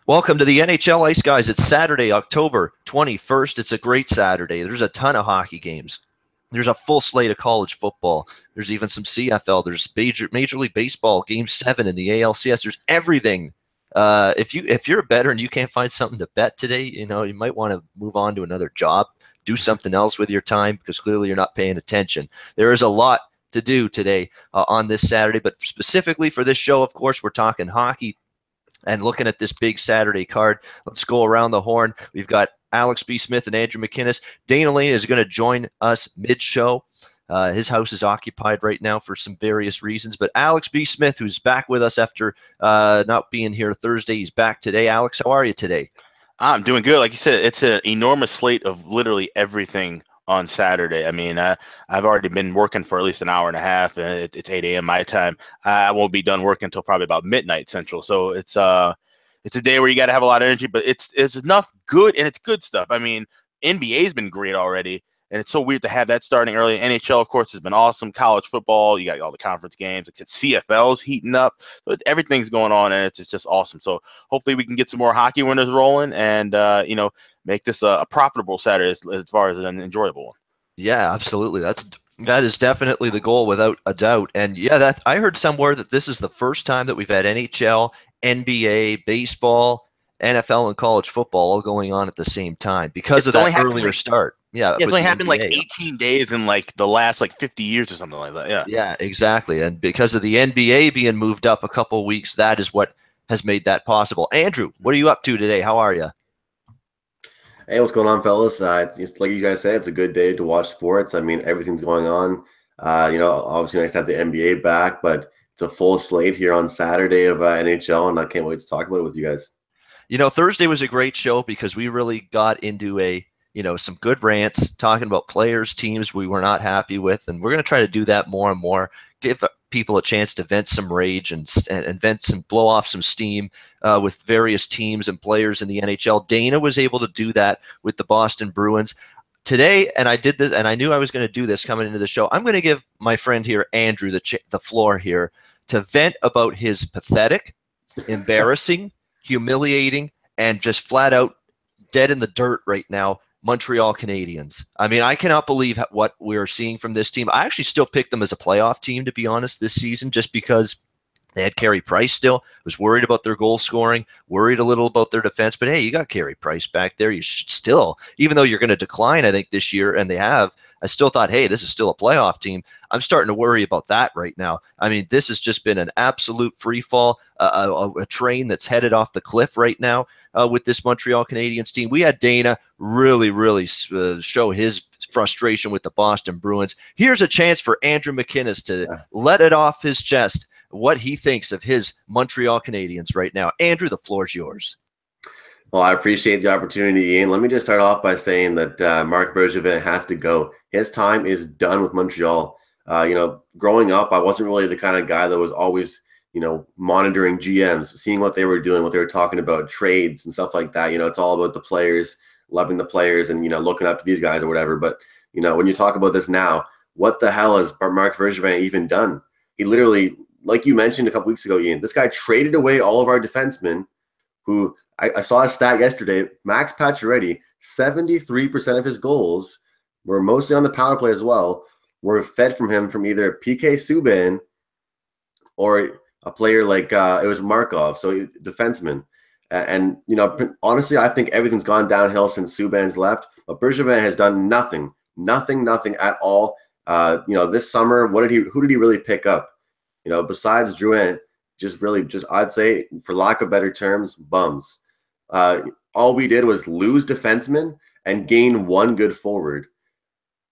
Welcome to the NHL Ice Guys. It's Saturday, October 21st. It's a great Saturday. There's a ton of hockey games. There's a full slate of college football. There's even some CFL. There's Major League Baseball, Game 7 in the ALCS. There's everything. If you're a bettor and you can't find something to bet today, you might want to move on to another job, do something else with your time, because clearly you're not paying attention. There is a lot to do today on this Saturday, but specifically for this show, of course, we're talking hockey. And looking at this big Saturday card, let's go around the horn. We've got Alex B. Smith and Andrew McInnis. Dana Lane is going to join us mid-show. His house is occupied right now for some various reasons. But Alex B. Smith, who's back with us after not being here Thursday, he's back today. Alex, how are you today? I'm doing good. Like you said, it's an enormous slate of literally everything on Saturday. I mean, I've already been working for at least an hour and a half, and it's 8 a.m. my time. I won't be done working until probably about midnight Central. So it's a day where you got to have a lot of energy, but it's enough good, and it's good stuff. I mean, NBA's been great already, and it's so weird to have that starting early. NHL, of course, has been awesome. College football, you got all the conference games. It's CFL's heating up. So everything's going on, and it's just awesome. So hopefully we can get some more hockey winners rolling and, make this a profitable Saturday as far as an enjoyable one. Yeah, absolutely. That is definitely the goal, without a doubt. And yeah, I heard somewhere that this is the first time that we've had NHL, NBA, baseball, NFL, and college football all going on at the same time because of that earlier start. Yeah, it's only happened like 18 days in like the last 50 years or something like that. Yeah, exactly. And because of the NBA being moved up a couple of weeks, that is what has made that possible. Andrew, what are you up to today? How are you? Hey, what's going on, fellas? Like you guys said, it's a good day to watch sports. I mean, everything's going on. Obviously nice to have the NBA back, but it's a full slate here on Saturday of NHL, and I can't wait to talk about it with you guys. Thursday was a great show because we really got into some good rants, talking about players, teams we were not happy with, and we're going to try to do that more and more, give people a chance to vent some rage and blow off some steam with various teams and players in the NHL. Dana was able to do that with the Boston Bruins today, and I did this, and I knew I was going to do this coming into the show. I'm going to give my friend here, Andrew, the floor here to vent about his pathetic, embarrassing, humiliating, and just flat out dead in the dirt right now Montreal Canadiens. I mean, I cannot believe what we're seeing from this team. I actually still picked them as a playoff team, to be honest, this season, just because they had Carey Price still. Was worried about their goal scoring, worried a little about their defense. But, hey, you got Carey Price back there. You should still, even though you're going to decline, I think, this year, and they have, I still thought, hey, this is still a playoff team. I'm starting to worry about that right now. I mean, this has just been an absolute free fall, a train that's headed off the cliff right now with this Montreal Canadiens team. We had Dana really show his frustration with the Boston Bruins. Here's a chance for Andrew McInnis to let it off his chest what he thinks of his Montreal Canadiens right now. Andrew, the floor is yours. Well, I appreciate the opportunity, Ian. Let me just start off by saying that Marc Bergevin has to go. His time is done with Montreal. Growing up, I wasn't really the kind of guy that was always, monitoring GMs, seeing what they were doing, what they were talking about, trades and stuff like that. It's all about the players, loving the players and, looking up to these guys or whatever. But, when you talk about this now, what the hell has Marc Bergevin even done? He literally, like you mentioned a couple weeks ago, Ian, this guy traded away all of our defensemen who I saw a stat yesterday. Max Pacioretty, 73% of his goals were mostly on the power play as well, were fed from him from either PK Subban or a player like it was Markov, so defenseman. And, honestly, I think everything's gone downhill since Subban's left. But Bergevin has done nothing at all. This summer, who did he really pick up? Besides Drouin, just I'd say, for lack of better terms, bums. All we did was lose defensemen and gain one good forward.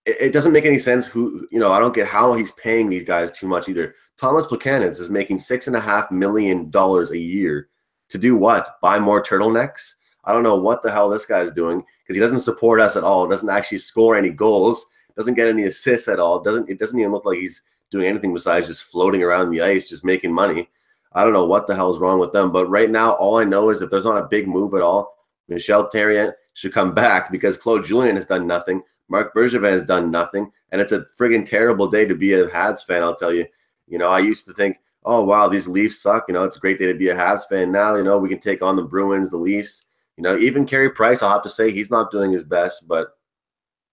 It doesn't make any sense I don't get how he's paying these guys too much either. Thomas Plekanec is making $6.5 million a year to do what? Buy more turtlenecks? I don't know what the hell this guy's doing, because he doesn't support us at all. Doesn't actually score any goals. Doesn't get any assists at all. It doesn't even look like he's doing anything besides just floating around the ice, just making money. I don't know what the hell is wrong with them. But right now, all I know is if there's not a big move at all, Michel Therrien should come back, because Claude Julien has done nothing. Marc Bergevin has done nothing. And it's a friggin' terrible day to be a Habs fan, I'll tell you. I used to think, oh, wow, these Leafs suck. It's a great day to be a Habs fan now. We can take on the Bruins, the Leafs. Even Carey Price, I'll have to say he's not doing his best, but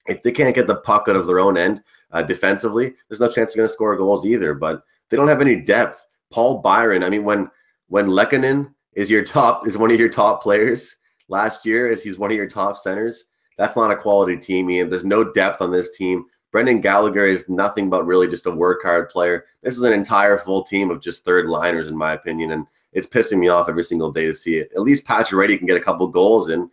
if they can't get the puck out of their own end defensively, there's no chance they're going to score goals either. But they don't have any depth. Paul Byron, I mean, when Lehkonen is one of your top players last year, as he's one of your top centers, that's not a quality team, Ian. There's no depth on this team. Brendan Gallagher is nothing but really just a work hard player. This is an entire full team of just third liners, in my opinion, and it's pissing me off every single day to see it. At least Pacioretty can get a couple goals in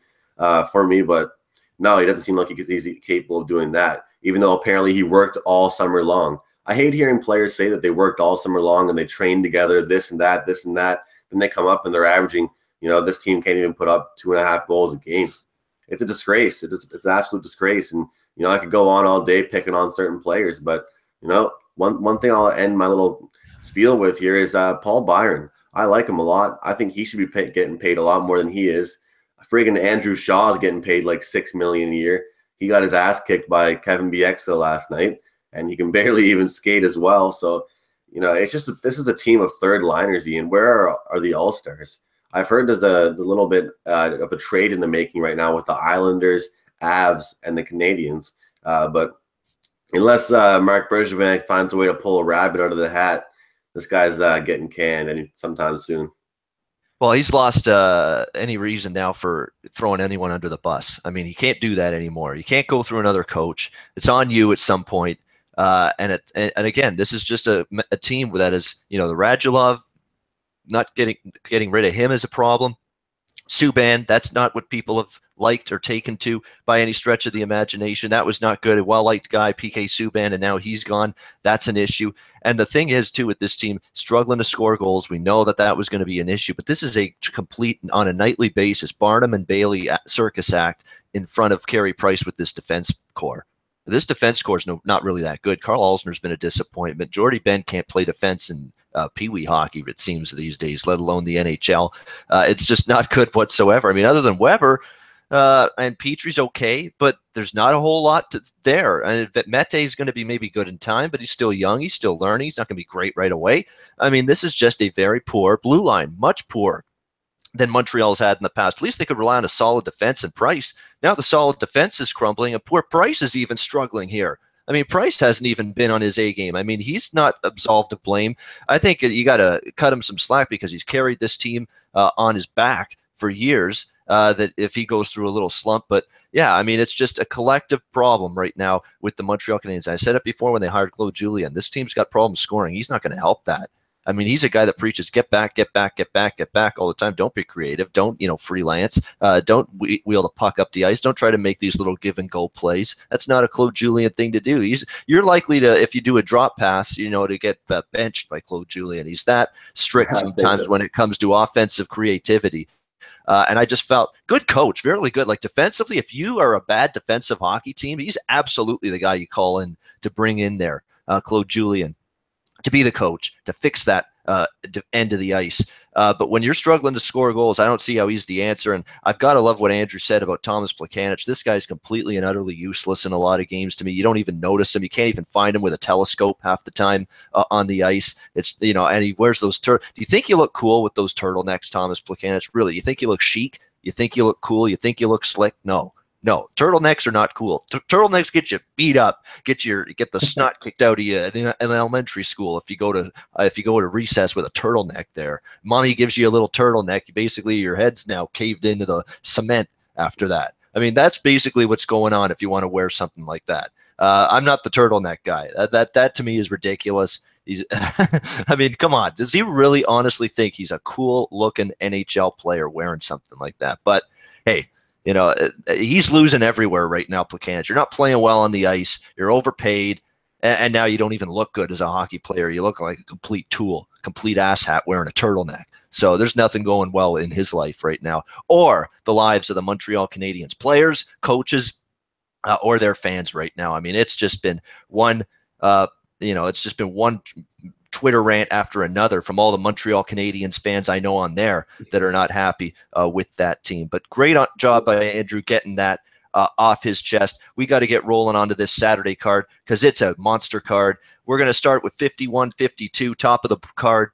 for me, but no, he doesn't seem like he's capable of doing that, even though apparently he worked all summer long. I hate hearing players say that they worked all summer long and they trained together, this and that. Then they come up and they're averaging, this team can't even put up 2.5 goals a game. It's a disgrace. It's an absolute disgrace. And, I could go on all day picking on certain players, but, one thing I'll end my little spiel with here is Paul Byron. I like him a lot. I think he should be getting paid a lot more than he is. Friggin' Andrew Shaw is getting paid like $6 million a year. He got his ass kicked by Kevin Bieksa last night, and he can barely even skate as well. So, it's just this is a team of third liners, Ian. Where are the All-Stars? I've heard there's the little bit of a trade in the making right now with the Islanders, Avs, and the Canadiens. But unless Marc Bergevin finds a way to pull a rabbit out of the hat, this guy's getting canned sometime soon. Well, he's lost any reason now for throwing anyone under the bus. I mean, he can't do that anymore. You can't go through another coach. It's on you at some point. And again, this is just a team that is, the Radulov, not getting rid of him is a problem. Subban, that's not what people have liked or taken to by any stretch of the imagination. That was not good. A well-liked guy, PK Subban, and now he's gone. That's an issue. And the thing is, too, with this team, struggling to score goals, we know that was going to be an issue. But this is a complete, on a nightly basis, Barnum and Bailey circus act in front of Carey Price with this defense core. This defense core is not really that good. Carl Alsner's been a disappointment. Jordy Ben can't play defense in Pee-wee hockey, it seems, these days, let alone the NHL. It's just not good whatsoever. I mean, other than Weber and Petrie's okay, but there's not a whole lot there. And Mete is going to be maybe good in time, but he's still young. He's still learning. He's not going to be great right away. I mean, this is just a very poor blue line, much poorer than Montreal's had in the past. At least they could rely on a solid defense and Price. Now the solid defense is crumbling, and poor Price is even struggling here. I mean, Price hasn't even been on his A game. I mean, he's not absolved of blame. I think you got to cut him some slack because he's carried this team on his back for years, that if he goes through a little slump. But yeah, I mean, it's just a collective problem right now with the Montreal Canadiens. I said it before when they hired Claude Julien. This team's got problems scoring. He's not going to help that. I mean, he's a guy that preaches get back, get back, get back, get back all the time. Don't be creative. Don't, freelance. Don't wheel the puck up the ice. Don't try to make these little give and go plays. That's not a Claude Julien thing to do. You're likely to, if you do a drop pass, to get benched by Claude Julien. He's that strict sometimes when it comes to offensive creativity. And I just felt good coach, really good. Like defensively, if you are a bad defensive hockey team, he's absolutely the guy you call in to bring in there, Claude Julien, to be the coach, to fix that end of the ice. But when you're struggling to score goals, I don't see how he's the answer. And I've got to love what Andrew said about Thomas Plekanec. This guy's completely and utterly useless in a lot of games to me. You don't even notice him. You can't even find him with a telescope half the time on the ice. It's, and he wears those do you think you look cool with those turtlenecks, Thomas Plekanec? Really? You think you look chic? You think you look cool? You think you look slick? No, turtlenecks are not cool. Turtlenecks get you beat up, get the snot kicked out of you in elementary school if you go to recess with a turtleneck there. Mommy gives you a little turtleneck. Basically, your head's now caved into the cement after that. I mean, that's basically what's going on if you want to wear something like that. I'm not the turtleneck guy. That to me is ridiculous. He's, I mean, come on. Does he really honestly think he's a cool looking NHL player wearing something like that? But hey, he's losing everywhere right now, Plekanec. You're not playing well on the ice. You're overpaid. And now you don't even look good as a hockey player. You look like a complete tool, complete asshat wearing a turtleneck. So there's nothing going well in his life right now, or the lives of the Montreal Canadiens players, coaches, or their fans right now. I mean, it's just been one, Twitter rant after another from all the Montreal Canadiens fans I know on there that are not happy with that team. But great job by Andrew getting that off his chest. We got to get rolling onto this Saturday card because it's a monster card. We're going to start with 51-52, top of the card.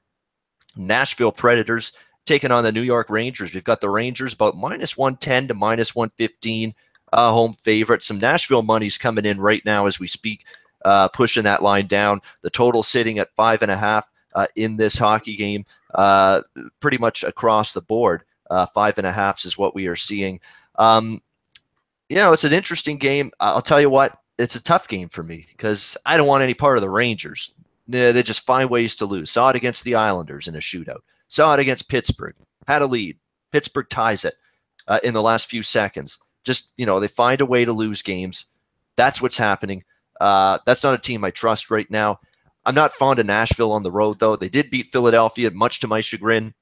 Nashville Predators taking on the New York Rangers. We've got the Rangers about -110 to -115, home favorite. Some Nashville money's coming in right now as we speak, pushing that line down. The total sitting at 5.5 in this hockey game, pretty much across the board. 5.5 is what we are seeing. It's an interesting game. I'll tell you what, it's a tough game for me because I don't want any part of the Rangers. They just find ways to lose. Saw it against the Islanders in a shootout. Saw it against Pittsburgh. Had a lead. Pittsburgh ties it in the last few seconds. Just, they find a way to lose games. That's what's happening. That's not a team I trust right now. I'm not fond of Nashville on the road, though. They did beat Philadelphia, much to my chagrin,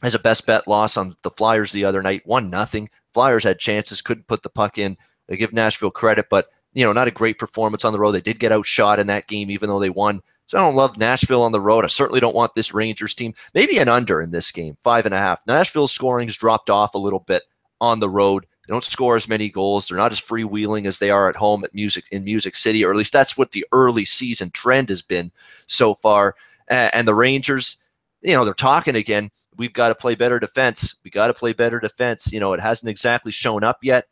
as a best bet loss on the Flyers the other night. 1-0. Flyers had chances, couldn't put the puck in. I give Nashville credit, but not a great performance on the road. They did get outshot in that game, even though they won. So I don't love Nashville on the road. I certainly don't want this Rangers team. Maybe an under in this game, 5.5. Nashville's scoring's dropped off a little bit on the road. They don't score as many goals. They're not as freewheeling as they are at home in Music City, or at least that's what the early season trend has been so far. And the Rangers, they're talking again. We've got to play better defense. We got to play better defense. It hasn't exactly shown up yet.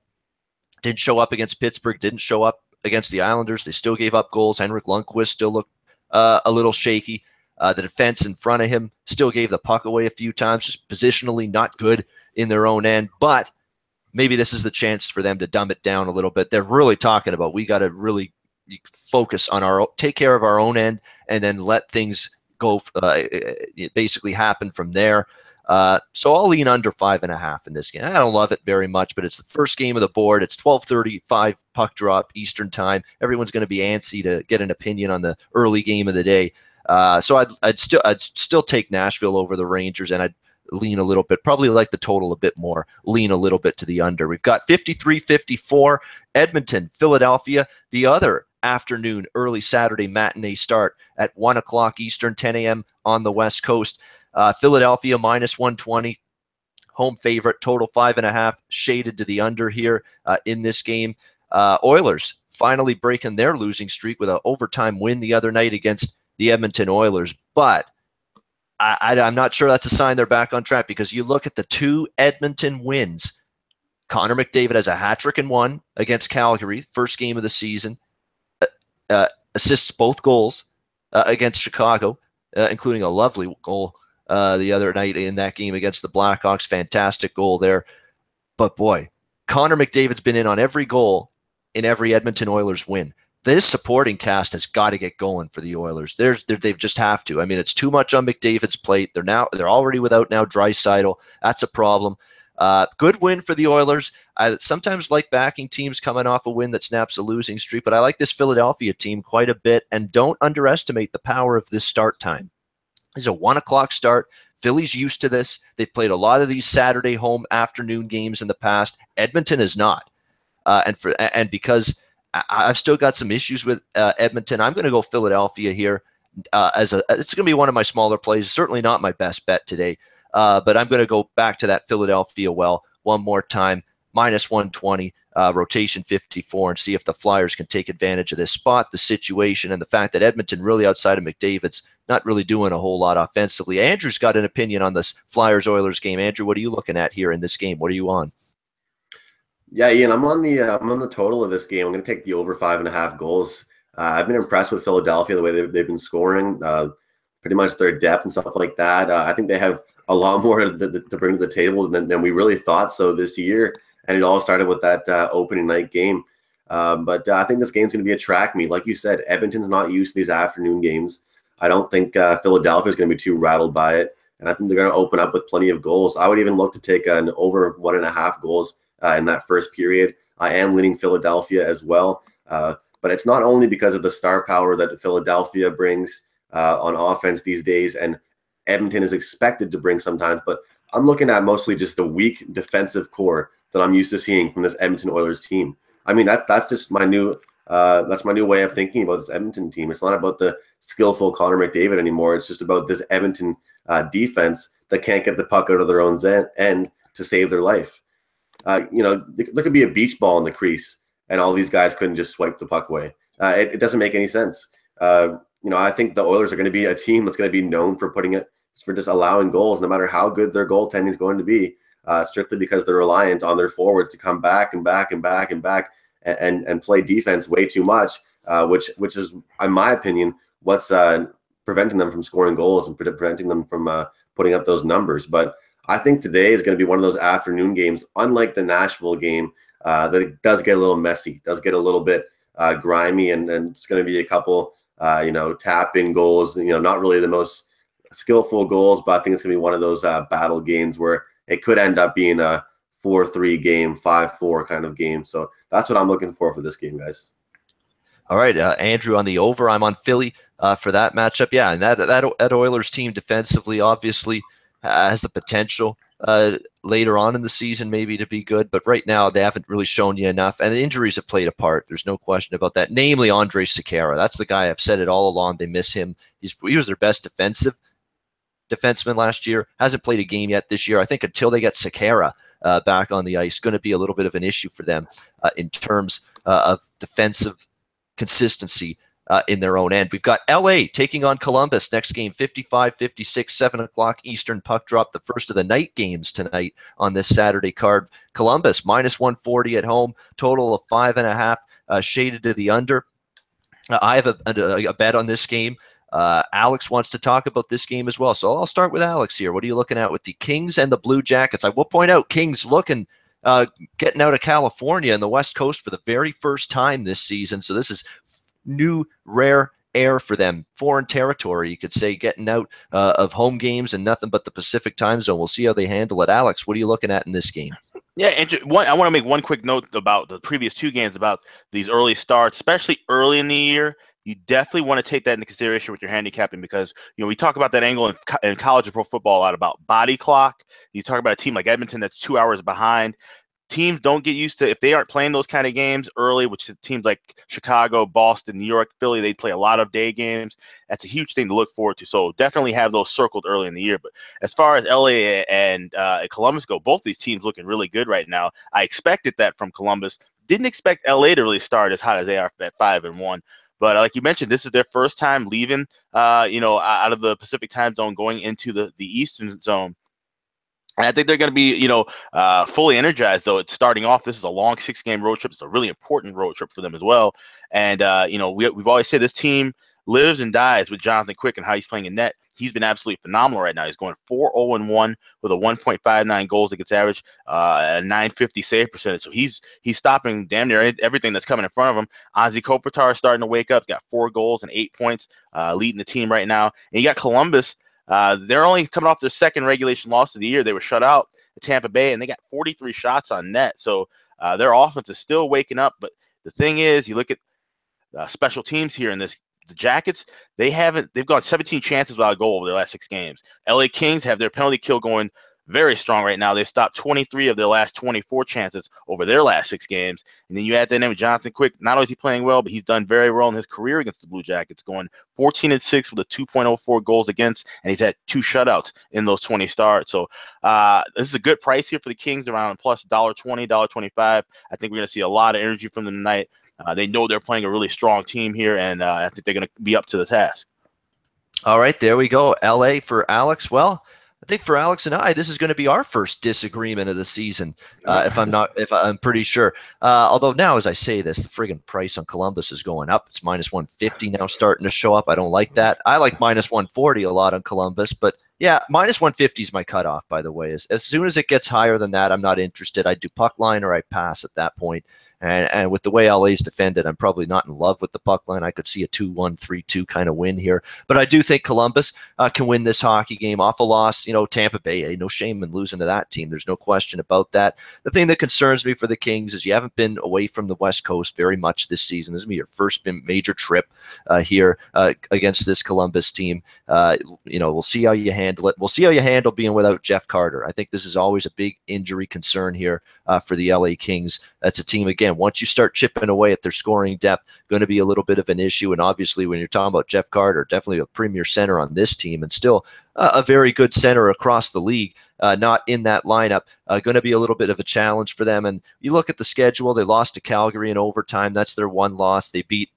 Didn't show up against Pittsburgh. Didn't show up against the Islanders. They still gave up goals. Henrik Lundqvist still looked a little shaky. The defense in front of him still gave the puck away a few times, just positionally not good in their own end. But maybe this is the chance for them to dumb it down a little bit. They're really talking about we got to really focus on take care of our own end, and then let things go, basically happen from there. So I'll lean under 5.5 in this game. I don't love it very much, but it's the first game of the board. It's 12:35 puck drop Eastern time. Everyone's going to be antsy to get an opinion on the early game of the day. So I'd still take Nashville over the Rangers, and I'd lean a little bit, probably like the total a bit more, lean a little bit to the under. We've got 53-54 Edmonton, Philadelphia, the other afternoon, early Saturday matinee start at 1 o'clock Eastern, 10 a.m. on the West Coast. Philadelphia -120, home favorite, total 5.5, shaded to the under here in this game. Oilers finally breaking their losing streak with an overtime win the other night against the Edmonton Oilers. But I'm not sure that's a sign they're back on track, because you look at the two Edmonton wins. Connor McDavid has a hat trick in one against Calgary, first game of the season. Assists both goals against Chicago, including a lovely goal the other night in that game against the Blackhawks. Fantastic goal there. But boy, Connor McDavid's been in on every goal in every Edmonton Oilers win. This supporting cast has got to get going for the Oilers. They've just have to. I mean, it's too much on McDavid's plate. They're already without now Draisaitl. That's a problem. Good win for the Oilers. I sometimes like backing teams coming off a win that snaps a losing streak, but I like this Philadelphia team quite a bit, and don't underestimate the power of this start time. It's a 1 o'clock start. Philly's used to this. They've played a lot of these Saturday home afternoon games in the past. Edmonton is not. And because I've still got some issues with Edmonton, I'm going to go Philadelphia here. It's going to be one of my smaller plays. Certainly not my best bet today. But I'm going to go back to that Philadelphia well one more time, -120, rotation 54, and see if the Flyers can take advantage of this spot, the situation, and the fact that Edmonton, really outside of McDavid's, not really doing a whole lot offensively. Andrew's got an opinion on this Flyers-Oilers game. Andrew, what are you looking at here in this game? What are you on? Yeah, Ian, I'm on the total of this game. I'm going to take the over 5.5 goals. I've been impressed with Philadelphia, the way they've been scoring, pretty much their depth and stuff like that. I think they have a lot more to bring to the table than we really thought so this year. And it all started with that opening night game. But I think this game's going to be a track meet. Like you said, Edmonton's not used to these afternoon games. I don't think Philadelphia is going to be too rattled by it. And I think they're going to open up with plenty of goals. I would even look to take an over 1.5 goals in that first period. I am leaning Philadelphia as well. But it's not only because of the star power that Philadelphia brings on offense these days, and Edmonton is expected to bring sometimes, but I'm looking at mostly just the weak defensive core that I'm used to seeing from this Edmonton Oilers team. I mean, that's just my new way of thinking about this Edmonton team. It's not about the skillful Connor McDavid anymore. It's just about this Edmonton defense that can't get the puck out of their own end to save their life. There could be a beach ball in the crease, and all these guys couldn't just swipe the puck away. It doesn't make any sense. I think the Oilers are going to be a team that's going to be known for putting for just allowing goals, no matter how good their goaltending is going to be, strictly because they're reliant on their forwards to come back and back and back and back and play defense way too much, which is, in my opinion, what's preventing them from scoring goals and preventing them from putting up those numbers. But I think today is going to be one of those afternoon games, unlike the Nashville game, that it does get a little messy, does get a little bit grimy, and it's going to be a couple, tap-in goals, not really the most skillful goals, but I think it's going to be one of those battle games where it could end up being a 4-3 game, 5-4 kind of game. So that's what I'm looking for this game, guys. All right, Andrew on the over. I'm on Philly for that matchup. Yeah, and that Oilers team defensively obviously has the potential later on in the season maybe to be good, but right now they haven't really shown you enough, and the injuries have played a part. There's no question about that, namely Andre Sekera. That's the guy, I've said it all along, they miss him. He was their best defenseman last year, hasn't played a game yet this year. I think until they get Sekera back on the ice, going to be a little bit of an issue for them in terms of defensive consistency in their own end. We've got LA taking on Columbus next game, 55-56, 7 o'clock Eastern puck drop, the first of the night games tonight on this Saturday card. Columbus minus 140 at home, total of 5.5, shaded to the under. I have a bet on this game. Alex wants to talk about this game as well, so I'll start with Alex here. What are you looking at with the Kings and the Blue Jackets? I will point out Kings looking getting out of California and the West Coast for the very first time this season, so this is new, rare air for them, foreign territory, you could say, getting out of home games and nothing but the Pacific time zone. We'll see how they handle it. Alex, what are you looking at in this game? Yeah, and I want to make one quick note about the previous two games, about these early starts, especially early in the year. You definitely want to take that into consideration with your handicapping, because we talk about that angle in college and pro football a lot about body clock. You talk about a team like Edmonton that's 2 hours behind. Teams don't get used to, if they aren't playing those kind of games early, which teams like Chicago, Boston, New York, Philly, they play a lot of day games. That's a huge thing to look forward to. So definitely have those circled early in the year. But as far as LA and Columbus go, both these teams looking really good right now. I expected that from Columbus. Didn't expect LA to really start as hot as they are at 5-1. But like you mentioned, this is their first time leaving, out of the Pacific time zone, going into the Eastern zone. And I think they're going to be, fully energized, though. It's starting off. This is a long 6-game road trip. It's a really important road trip for them as well. And, we've always said this team lives and dies with Jonathan Quick and how he's playing in net. He's been absolutely phenomenal right now. He's going 4-0-1 with a 1.59 goals against average, a 950 save percentage. So he's stopping damn near everything that's coming in front of him. Ozzy Kopitar is starting to wake up. He's got 4 goals and 8 points, leading the team right now. And you got Columbus. They're only coming off their second regulation loss of the year. They were shut out at Tampa Bay, and they got 43 shots on net. So their offense is still waking up. But the thing is, you look at special teams here in this. The Jackets, they've gone 17 chances without a goal over their last 6 games. LA Kings have their penalty kill going very strong right now. They've stopped 23 of their last 24 chances over their last 6 games. And then you add that name with Jonathan Quick. Not only is he playing well, but he's done very well in his career against the Blue Jackets, going 14-6 with a 2.04 goals against, and he's had 2 shutouts in those 20 starts. So this is a good price here for the Kings, around plus $1.20, $1.25. I think we're going to see a lot of energy from them tonight. They know they're playing a really strong team here, and I think they're going to be up to the task. All right, there we go. LA for Alex. Well, I think for Alex and I, this is going to be our first disagreement of the season, if I'm pretty sure. Although now, as I say this, the friggin' price on Columbus is going up. It's minus 150 now starting to show up. I don't like that. I like minus 140 a lot on Columbus, but yeah, minus 150 is my cutoff, by the way. As soon as it gets higher than that, I'm not interested. I do puck line or I pass at that point. And with the way LA's defended, I'm probably not in love with the puck line. I could see a 2-1, 3-2 kind of win here. But I do think Columbus can win this hockey game off a loss. Tampa Bay, no shame in losing to that team. There's no question about that. The thing that concerns me for the Kings is you haven't been away from the West Coast very much this season. This is your first major trip here against this Columbus team. We'll see how you handle it. We'll see how you handle being without Jeff Carter. I think this is always a big injury concern here for the LA Kings. That's a team, again, once you start chipping away at their scoring depth, going to be a little bit of an issue. And obviously, when you're talking about Jeff Carter, definitely a premier center on this team, and still a very good center across the league, not in that lineup, going to be a little bit of a challenge for them. And you look at the schedule, they lost to Calgary in overtime. That's their one loss. They beat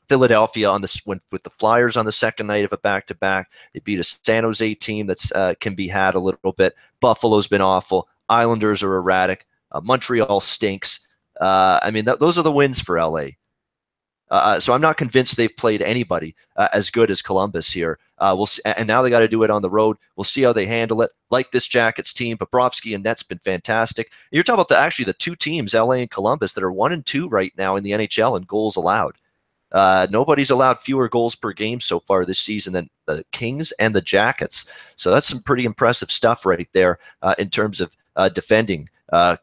Philadelphia went with the Flyers on the second night of a back-to-back. They beat a San Jose team that's can be had a little bit. Buffalo's been awful. Islanders are erratic. Montreal stinks. Those are the wins for LA. So I'm not convinced they've played anybody as good as Columbus here. We'll see, and now they got to do it on the road. We'll see how they handle it. Like this Jackets team, Bobrovsky and Net's been fantastic. You're talking about the two teams, LA and Columbus, that are 1-2 right now in the NHL in goals allowed. Nobody's allowed fewer goals per game so far this season than the Kings and the Jackets. So that's some pretty impressive stuff right there in terms of defending.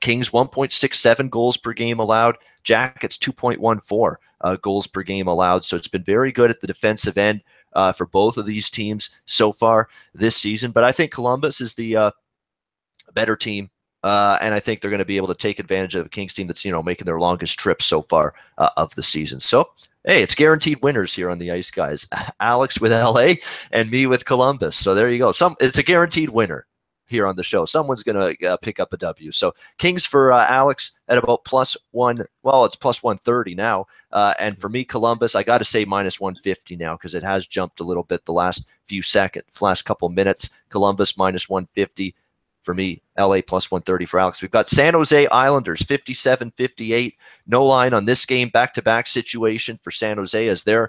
Kings 1.67 goals per game allowed. Jackets 2.14 goals per game allowed. So it's been very good at the defensive end for both of these teams so far this season. But I think Columbus is the better team. And I think they're going to be able to take advantage of a Kings team that's, making their longest trip so far of the season. So, hey, it's guaranteed winners here on the Ice Guys. Alex with LA and me with Columbus. So there you go. It's a guaranteed winner here on the show. Someone's going to pick up a W. So Kings for Alex at about +1. Well, it's +130 now. And for me, Columbus, I got to say -150 now because it has jumped a little bit the last couple minutes. Columbus -150. For me, LA +130 for Alex. We've got San Jose Islanders 57-58. No line on this game. Back-to-back situation for San Jose as their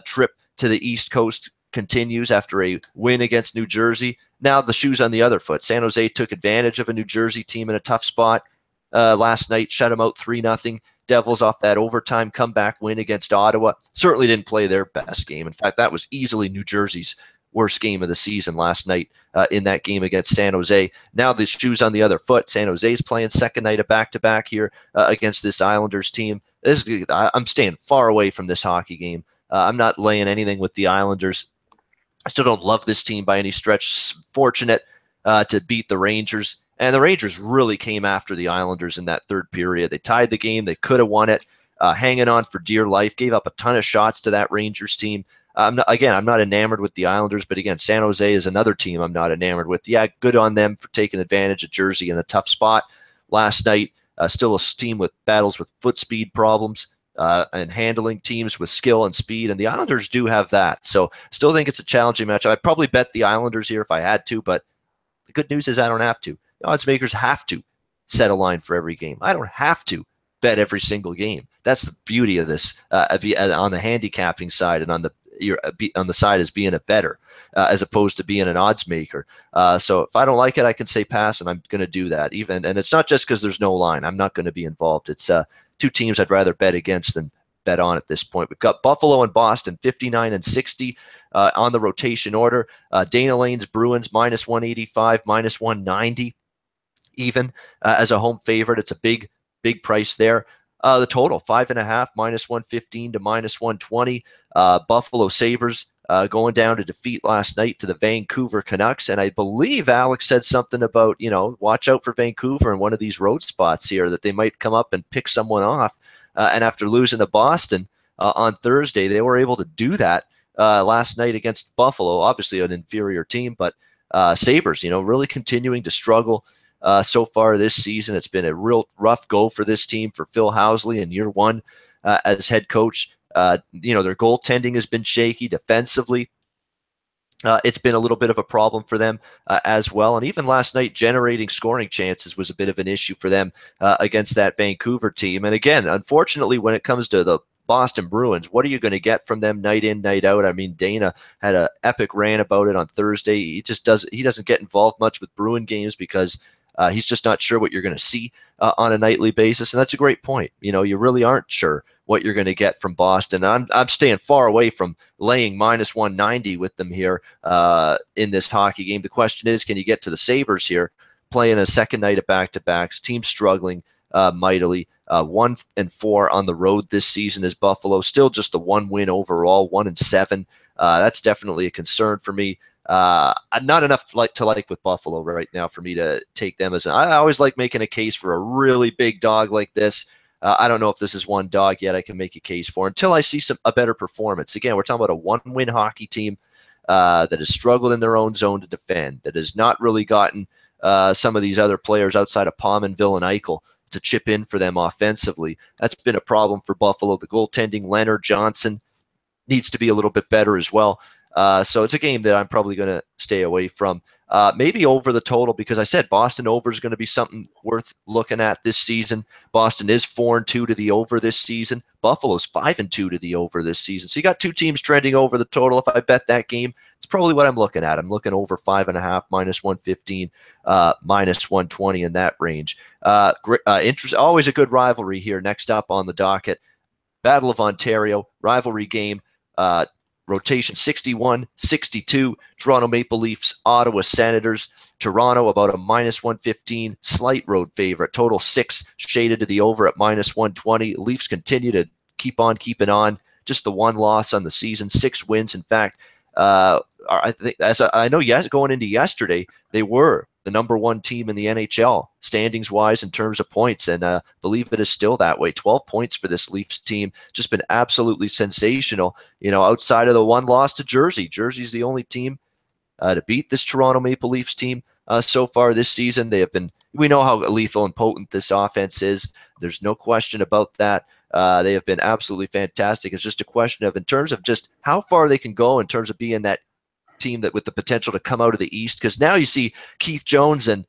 trip to the East Coast continues after a win against New Jersey. Now the shoe's on the other foot. San Jose took advantage of a New Jersey team in a tough spot last night, shut them out 3-0. Devils off that overtime comeback win against Ottawa. Certainly didn't play their best game. In fact, that was easily New Jersey's worst game of the season last night in that game against San Jose. Now the shoe's on the other foot. San Jose's playing second night of back-to-back here against this Islanders team. I'm staying far away from this hockey game. I'm not laying anything with the Islanders. I still don't love this team by any stretch. Fortunate to beat the Rangers. And the Rangers really came after the Islanders in that third period. They tied the game. They could have won it. Hanging on for dear life. Gave up a ton of shots to that Rangers team. I'm not enamored with the Islanders, but again, San Jose is another team I'm not enamored with. Yeah, good on them for taking advantage of Jersey in a tough spot last night. Still a team with battles with foot speed problems and handling teams with skill and speed, and the Islanders do have that. So still think it's a challenging match. I'd probably bet the Islanders here if I had to, but the good news is I don't have to. The odds makers have to set a line for every game. I don't have to bet every single game. That's the beauty of this on the handicapping side and on the side as being a bettor as opposed to being an odds maker. So if I don't like it, I can say pass, and I'm going to do that. And it's not just because there's no line. I'm not going to be involved. It's two teams I'd rather bet against than bet on at this point. We've got Buffalo and Boston 59-60 on the rotation order. Dana Lane's Bruins -185, -190 even as a home favorite. It's a big price there. The total, 5.5, -115 to -120. Buffalo Sabres going down to defeat last night to the Vancouver Canucks. And I believe Alex said something about, watch out for Vancouver in one of these road spots here, that they might come up and pick someone off. And after losing to Boston on Thursday, they were able to do that last night against Buffalo, obviously an inferior team, but Sabres, really continuing to struggle. So far this season, it's been a real rough go for this team for Phil Housley in year one as head coach. Their goaltending has been shaky defensively. It's been a little bit of a problem for them as well. And even last night, generating scoring chances was a bit of an issue for them against that Vancouver team. And again, unfortunately, when it comes to the Boston Bruins, what are you going to get from them night in, night out? I mean, Dana had an epic rant about it on Thursday. He doesn't get involved much with Bruin games because he's just not sure what you're going to see on a nightly basis. And that's a great point. You really aren't sure what you're going to get from Boston. I'm staying far away from laying -190 with them here in this hockey game. The question is, can you get to the Sabres here, playing a second night of back-to-backs, team struggling mightily. 1-4 on the road this season is Buffalo. Still just the one win overall, 1-7. That's definitely a concern for me. Not enough to like with Buffalo right now for me to take them as I always like making a case for a really big dog like this. I don't know if this is one dog yet I can make a case for until I see a better performance. Again, we're talking about a one-win hockey team that has struggled in their own zone to defend, that has not really gotten some of these other players outside of Pominville and Eichel to chip in for them offensively. That's been a problem for Buffalo. The goaltending, Leonard, Johnson, needs to be a little bit better as well. So it's a game that I'm probably going to stay away from. Maybe over the total, because I said Boston over is going to be something worth looking at this season. Boston is 4-2 to the over this season. Buffalo's 5-2 to the over this season. So you got two teams trending over the total. If I bet that game, it's probably what I'm looking at. I'm looking over 5.5, minus 115, minus 120 in that range. Always a good rivalry here. Next up on the docket, Battle of Ontario, rivalry game. Rotation 61-62, Toronto Maple Leafs, Ottawa Senators. Toronto about a minus 115, slight road favorite. Total 6 shaded to the over at minus 120. Leafs continue to keep on keeping on. Just the one loss on the season, 6 wins. In fact, I think, as I know, going into yesterday, they were the number 1 team in the NHL standings wise in terms of points, and believe it is still that way. 12 points for this Leafs team, just been absolutely sensational. Outside of the one loss to Jersey, Jersey's the only team to beat this Toronto Maple Leafs team so far this season. We know how lethal and potent this offense is. There's no question about that. They have been absolutely fantastic. It's just a question of, in terms of just how far they can go in terms of being that team that with the potential to come out of the East, because now you see Keith Jones and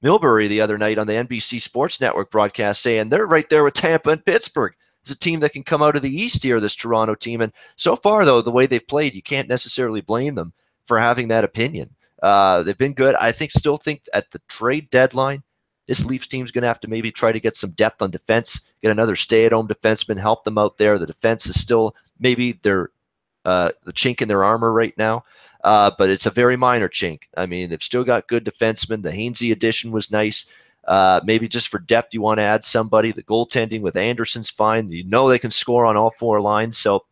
Milbury the other night on the NBC Sports Network broadcast saying they're right there with Tampa and Pittsburgh. It's a team that can come out of the East here, this Toronto team. And so far, though, the way they've played, you can't necessarily blame them for having that opinion. They've been good. Still think at the trade deadline, this Leafs team's going to have to maybe try to get some depth on defense, get another stay-at-home defenseman, help them out there. The defense is still maybe the chink in their armor right now. But it's a very minor chink. I mean, they've still got good defensemen. The Hainsey addition was nice. Maybe just for depth, you want to add somebody. The goaltending with Anderson's fine. They can score on all 4 lines. So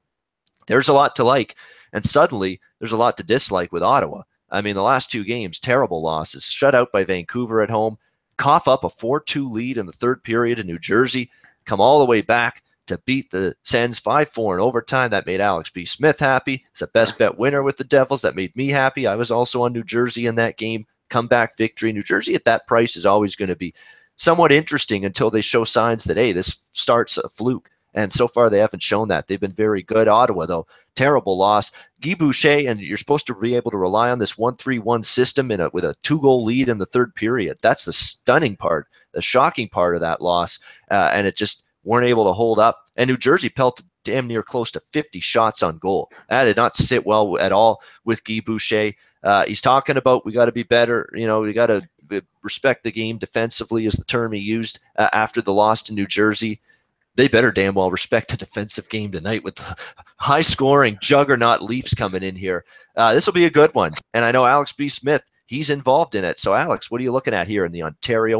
there's a lot to like. And suddenly, there's a lot to dislike with Ottawa. I mean, the last 2 games, terrible losses. Shut out by Vancouver at home. Cough up a 4-2 lead in the third period in New Jersey. Come all the way back to beat the Sens 5-4 in overtime. That made Alex B. Smith happy. It's a best bet winner with the Devils. That made me happy. I was also on New Jersey in that game. Comeback victory. New Jersey at that price is always going to be somewhat interesting until they show signs that, hey, this start's a fluke. And so far, they haven't shown that. They've been very good. Ottawa, though, terrible loss. Guy Boucher, and you're supposed to be able to rely on this 1-3-1 system with a 2-goal lead in the third period. That's the stunning part, the shocking part of that loss. And it just weren't able to hold up. And New Jersey pelted damn near close to 50 shots on goal. That did not sit well at all with Guy Boucher. He's talking about we got to be better. We got to respect the game defensively is the term he used after the loss to New Jersey. They better damn well respect the defensive game tonight with the high-scoring juggernaut Leafs coming in here. This will be a good one. And I know Alex B. Smith, he's involved in it. So, Alex, what are you looking at here in the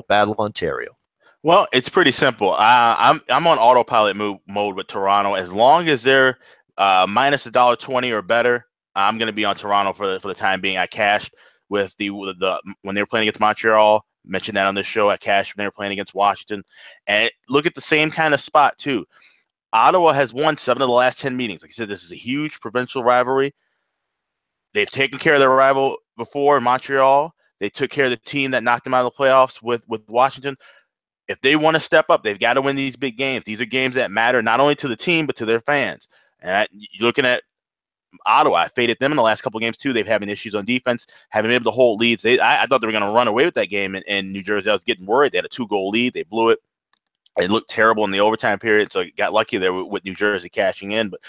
Battle of Ontario? Well, it's pretty simple. I'm on autopilot mode with Toronto. As long as they're minus $1.20 or better, I'm going to be on Toronto for the time being. I cashed with the when they were playing against Montreal. Mentioned that on this show. I cashed when they were playing against Washington. And look at the same kind of spot, too. Ottawa has won 7 of the last 10 meetings. Like I said, this is a huge provincial rivalry. They've taken care of their rival before in Montreal. They took care of the team that knocked them out of the playoffs with Washington. If they want to step up, they've got to win these big games. These are games that matter not only to the team, but to their fans. And you're looking at Ottawa. I faded them in the last couple of games, too. They've having issues on defense, haven't been able to hold leads. I thought they were going to run away with that game in New Jersey. I was getting worried. They had a 2-goal lead. They blew it. It looked terrible in the overtime period, so got lucky there with New Jersey cashing in. But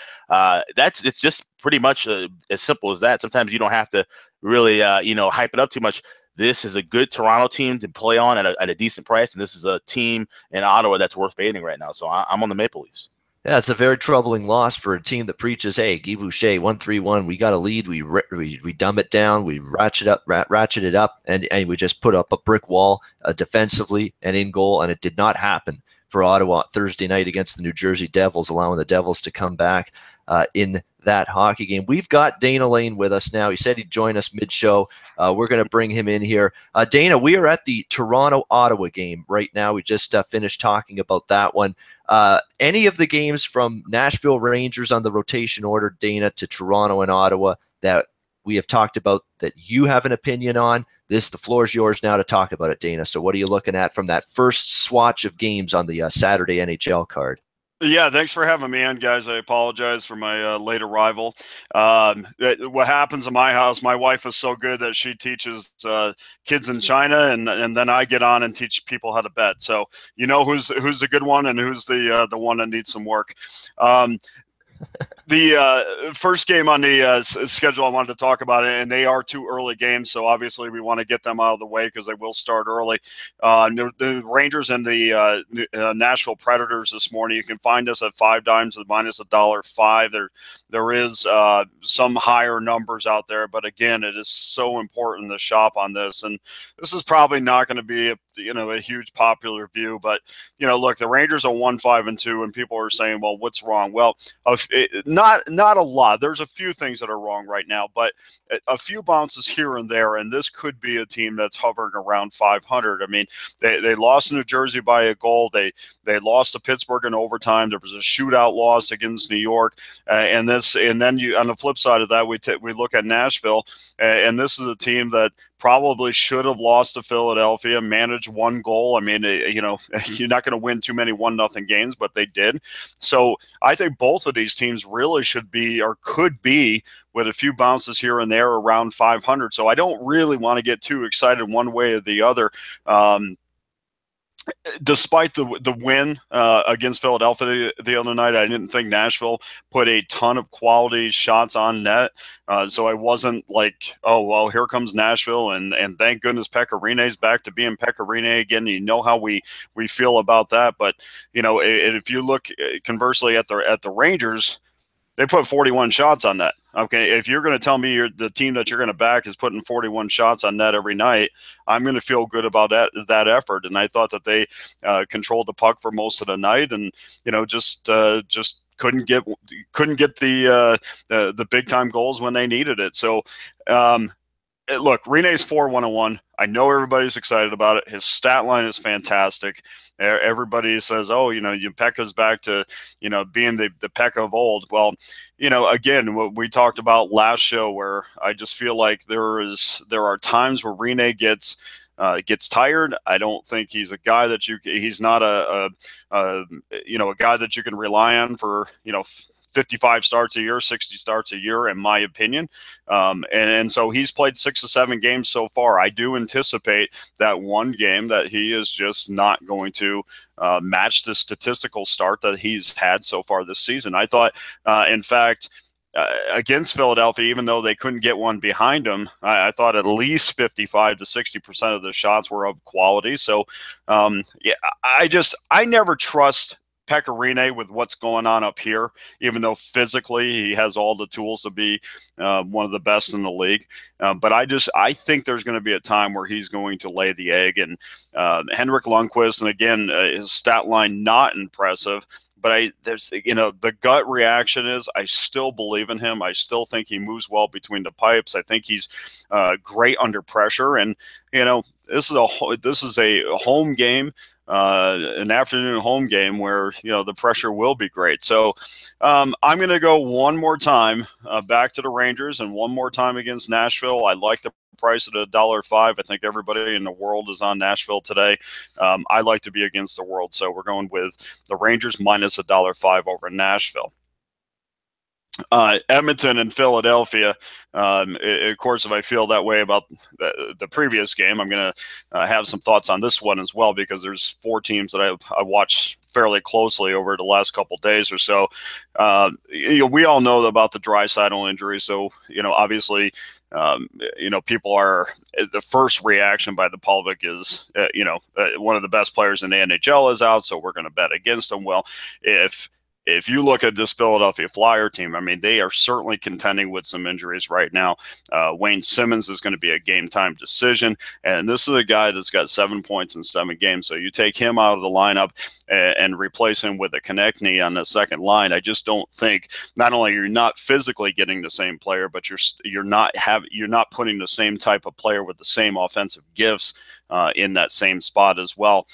it's just pretty much as simple as that. Sometimes you don't have to really hype it up too much. This is a good Toronto team to play on at a decent price, and this is a team in Ottawa that's worth fading right now. So I'm on the Maple Leafs. Yeah, it's a very troubling loss for a team that preaches, hey, Guy Boucher, 1-3-1, we got a lead, we dumb it down, we ratchet it up, and we just put up a brick wall defensively and in goal, and it did not happen for Ottawa Thursday night against the New Jersey Devils, allowing the Devils to come back in that hockey game. We've got Dana Lane with us now. He said he'd join us mid-show. We're going to bring him in here. Dana, we are at the Toronto-Ottawa game right now. We just finished talking about that one. Any of the games from Nashville Rangers on the rotation order, Dana, to Toronto and Ottawa that we have talked about that you have an opinion on, the floor is yours now to talk about it, Dana. So what are you looking at from that first swatch of games on the Saturday NHL card? Yeah, thanks for having me on, guys. I apologize for my late arrival. What happens in my house, my wife is so good that she teaches kids in China, and then I get on and teach people how to bet. So you know who's the good one and who's the one that needs some work. Um, the first game on the schedule I wanted to talk about, and they are two early games, so obviously we want to get them out of the way because they will start early. The Rangers and the Nashville Predators this morning. You can find us at $5 at minus $1.05. There is some higher numbers out there, but again, it is so important to shop on this, and this is probably not going to be a huge popular view, but look, the Rangers are 1-5-2, and people are saying, well, what's wrong? Well, not a lot. There's a few things that are wrong right now, but a few bounces here and there, and this could be a team that's hovering around 500. I mean, they lost to New Jersey by a goal. They lost to Pittsburgh in overtime. There was a shootout loss against New York, and then you on the flip side of that, we look at Nashville, and this is a team that probably should have lost to Philadelphia, managed one goal. I mean, you're not going to win too many 1-0 games, but they did. So I think both of these teams really should be or could be, with a few bounces here and there, around 500. So I don't really want to get too excited one way or the other. Despite the win against Philadelphia the other night, I didn't think Nashville put a ton of quality shots on net. So I wasn't like, oh, well, here comes Nashville, and thank goodness Pekka Rinne's back to being Pekka Rinne again. You know how we feel about that. But, if you look conversely at the Rangers, they put 41 shots on net. Okay, if you're going to tell me the team that you're going to back is putting 41 shots on net every night, I'm going to feel good about that effort. And I thought that they controlled the puck for most of the night, and just couldn't get the big time goals when they needed it. So. Look, Rinne's 4-1-1. I know everybody's excited about it. His stat line is fantastic. Everybody says, oh, Pekka's back to, being the Pekka of old. Well, again, what we talked about last show, where I just feel like there are times where Rinne gets tired. I don't think he's a guy that he's not a guy that you can rely on for, 55 starts a year, 60 starts a year, in my opinion. And so he's played 6 or 7 games so far. I do anticipate that one game that he is just not going to match the statistical start that he's had so far this season. I thought, in fact, against Philadelphia, even though they couldn't get one behind them, I thought at least 55 to 60% of the shots were of quality. So, I never trust Pekka Rinne with what's going on up here, even though physically he has all the tools to be one of the best in the league. But I think there's going to be a time where he's going to lay the egg. And Henrik Lundqvist, and again, his stat line not impressive. But the gut reaction is I still believe in him. I still think he moves well between the pipes. I think he's great under pressure. And this is a home game. An afternoon home game where the pressure will be great. So I'm going to go one more time back to the Rangers and one more time against Nashville. I like the price at $1.05. I think everybody in the world is on Nashville today. I like to be against the world, so we're going with the Rangers minus $1.05 over Nashville. Edmonton and Philadelphia. Of course, if I feel that way about the previous game, I'm going to have some thoughts on this one as well, because there's 4 teams that I watched fairly closely over the last couple of days or so. We all know about the Draisaitl injury, so obviously, people are, the first reaction by the public is, one of the best players in the NHL is out, so we're going to bet against them. Well, if you look at this Philadelphia Flyer team, I mean, they are certainly contending with some injuries right now. Wayne Simmons is going to be a game-time decision, and this is a guy that's got 7 points in 7 games. So you take him out of the lineup and replace him with a Konechny on the second line. I just don't think, not only are you not physically getting the same player, but you're not putting the same type of player with the same offensive gifts in that same spot as well.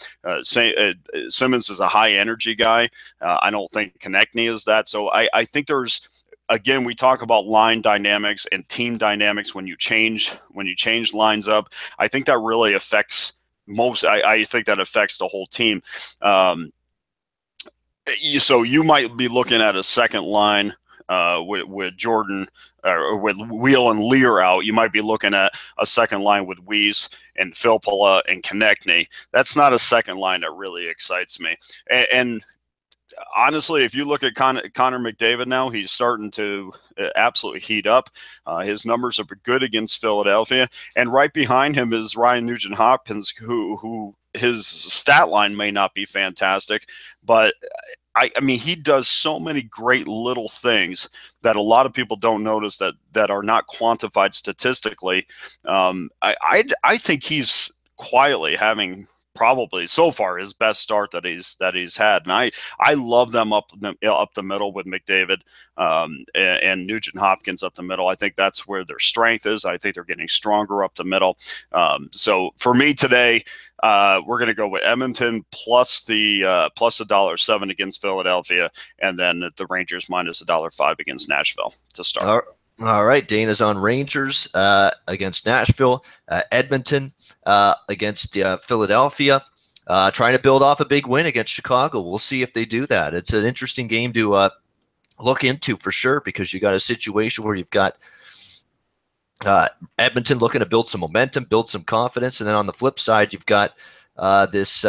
Simmons is a high-energy guy. I don't think Konechny is that. So I think there's, again, we talk about line dynamics and team dynamics when you change lines up. I think that really affects I think that affects the whole team. So you might be looking at a second line with Jordan or with Wheel and Lear out. You might be looking at a second line with Weiss and Filppula and Konechny. That's not a second line that really excites me. And honestly, if you look at Connor McDavid now, he's starting to absolutely heat up. His numbers are good against Philadelphia, and right behind him is Ryan Nugent-Hopkins, who his stat line may not be fantastic, but I mean, he does so many great little things that a lot of people don't notice that are not quantified statistically. I think he's quietly having probably so far his best start that he's had, and I love them up the middle with McDavid and Nugent Hopkins up the middle. I think that's where their strength is. I think they're getting stronger up the middle. So for me today, we're going to go with Edmonton plus the $1.07 against Philadelphia, and then the Rangers minus $1.05 against Nashville to start. All right, Dana's on Rangers against Nashville, Edmonton against Philadelphia, trying to build off a big win against Chicago. We'll see if they do that. It's an interesting game to look into for sure, because you got a situation where you've got Edmonton looking to build some momentum, build some confidence, and then on the flip side, you've got this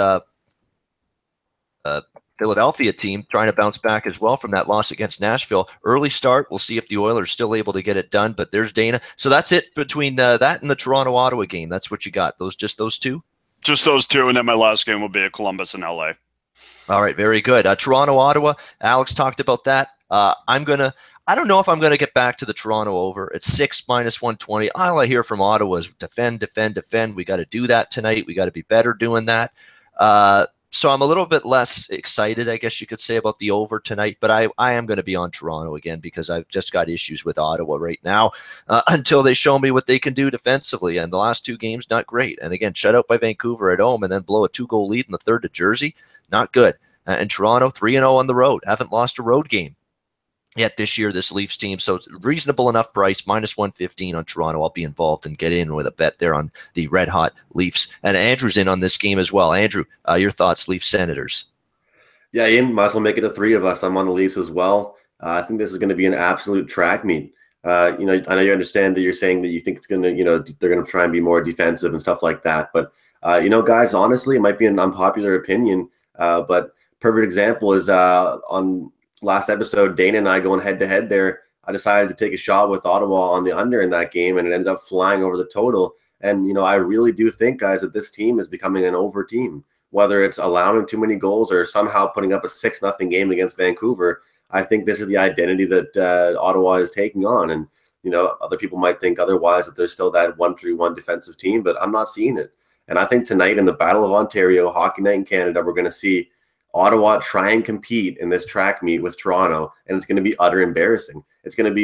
Philadelphia team trying to bounce back as well from that loss against Nashville. Early start. We'll see if the Oilers are still able to get it done, but there's Dana. So that's it between that and the Toronto-Ottawa game. That's what you got. Just those two? Just those two, and then my last game will be at Columbus and LA. All right, very good. Toronto-Ottawa, Alex talked about that. I don't know if I'm going to get back to the Toronto over. It's 6 minus 120. All I hear from Ottawa is defend. We got to do that tonight. We got to be better doing that. So I'm a little bit less excited, I guess you could say, about the over tonight, but I am going to be on Toronto again because I've just got issues with Ottawa right now until they show me what they can do defensively. And the last two games, not great. And again, shut out by Vancouver at home and then blow a 2-goal lead in the third to Jersey, not good. And Toronto, 3-0 on the road, haven't lost a road game yet this year, this Leafs team. So it's reasonable enough price, minus 115 on Toronto. I'll be involved and get in with a bet there on the red hot Leafs. And Andrew's in on this game as well. Andrew, your thoughts, Leafs Senators? Yeah, Ian, might as well make it the three of us. I'm on the Leafs as well. I think this is going to be an absolute track meet. I know you understand that you're saying that you think it's going to, they're going to try and be more defensive and stuff like that. But, guys, honestly, it might be an unpopular opinion, but perfect example is on last episode, Dana and I going head-to-head there, I decided to take a shot with Ottawa on the under in that game, and it ended up flying over the total. And, I really do think, guys, that this team is becoming an over team, whether it's allowing too many goals or somehow putting up a 6-0 game against Vancouver. I think this is the identity that Ottawa is taking on. And, other people might think otherwise, that there's still that 1-3-1 defensive team, but I'm not seeing it. And I think tonight in the Battle of Ontario, Hockey Night in Canada, we're going to see Ottawa try and compete in this track meet with Toronto, and it's going to be utter embarrassing. It's going to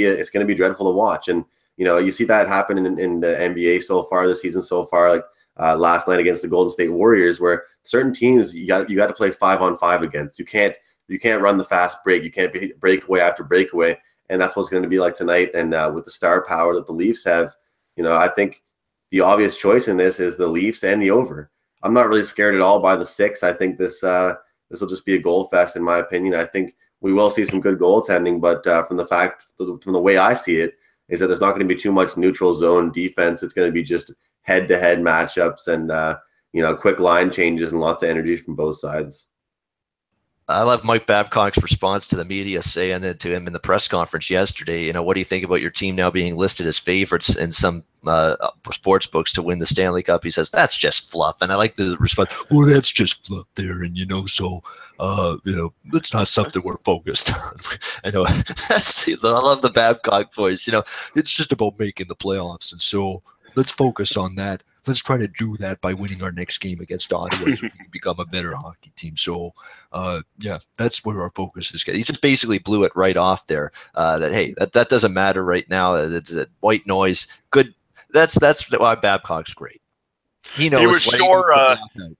be dreadful to watch. And you see that happen in the NBA so far this season so far, like last night against the Golden State Warriors, where certain teams you got to play 5-on-5 against. You can't run the fast break. You can't be breakaway after breakaway, and that's what's going to be like tonight. And with the star power that the Leafs have, I think the obvious choice in this is the Leafs and the over. I'm not really scared at all by the 6. I think this will just be a goal fest, in my opinion. I think we will see some good goaltending, but from the way I see it, is that there's not going to be too much neutral zone defense. It's going to be just head-to-head matchups and quick line changes and lots of energy from both sides. I love Mike Babcock's response to the media saying it to him in the press conference yesterday. What do you think about your team now being listed as favorites in some sports books to win the Stanley Cup? He says, that's just fluff. And I like the response, well, that's just fluff there. And, that's not something we're focused on. I love the Babcock voice. It's just about making the playoffs. And so let's focus on that. Let's try to do that by winning our next game against Ottawa so we can become a better hockey team. So, that's where our focus is. He just basically blew it right off there. That doesn't matter right now. It's a white noise. Good. That's why Babcock's great. He knows. He was sure.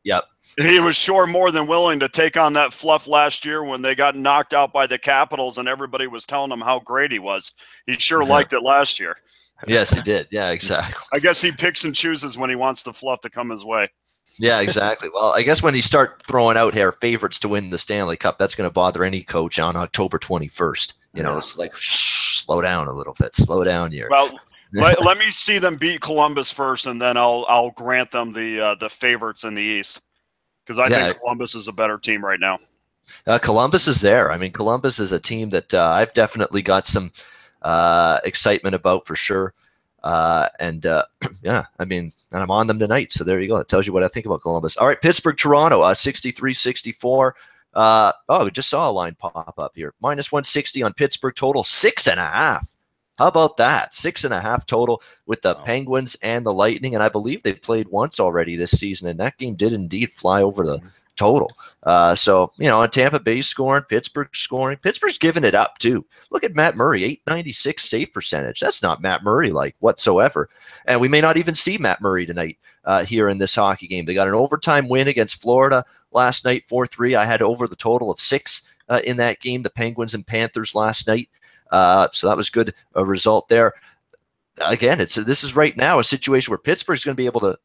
Yep. He was sure more than willing to take on that fluff last year when they got knocked out by the Capitals and everybody was telling him how great he was. He sure liked it last year. Yes, he did. Yeah, exactly. I guess he picks and chooses when he wants the fluff to come his way. Yeah, exactly. Well, I guess when you start throwing out here favorites to win the Stanley Cup, that's going to bother any coach on October 21st. It's like, slow down a little bit. Slow down here. Well, let me see them beat Columbus first, and then I'll grant them the favorites in the East, because I think Columbus is a better team right now. Columbus is there. I mean, Columbus is a team that I've definitely got some excitement about for sure. Yeah, I mean, and I'm on them tonight. So there you go. It tells you what I think about Columbus. All right, Pittsburgh, Toronto, 63-64. We just saw a line pop up here. -160 on Pittsburgh, total 6.5. How about that? 6.5 total with the Penguins and the Lightning. And I believe they played once already this season, and that game did indeed fly over the total. And Tampa Bay scoring, Pittsburgh scoring. Pittsburgh's giving it up too. Look at Matt Murray, .896 save percentage. That's not Matt Murray like whatsoever. And we may not even see Matt Murray tonight here in this hockey game. They got an overtime win against Florida last night, 4-3. I had over the total of 6 in that game, the Penguins and Panthers last night. So that was good, a result there. Again, this is right now a situation where Pittsburgh's going to be able to,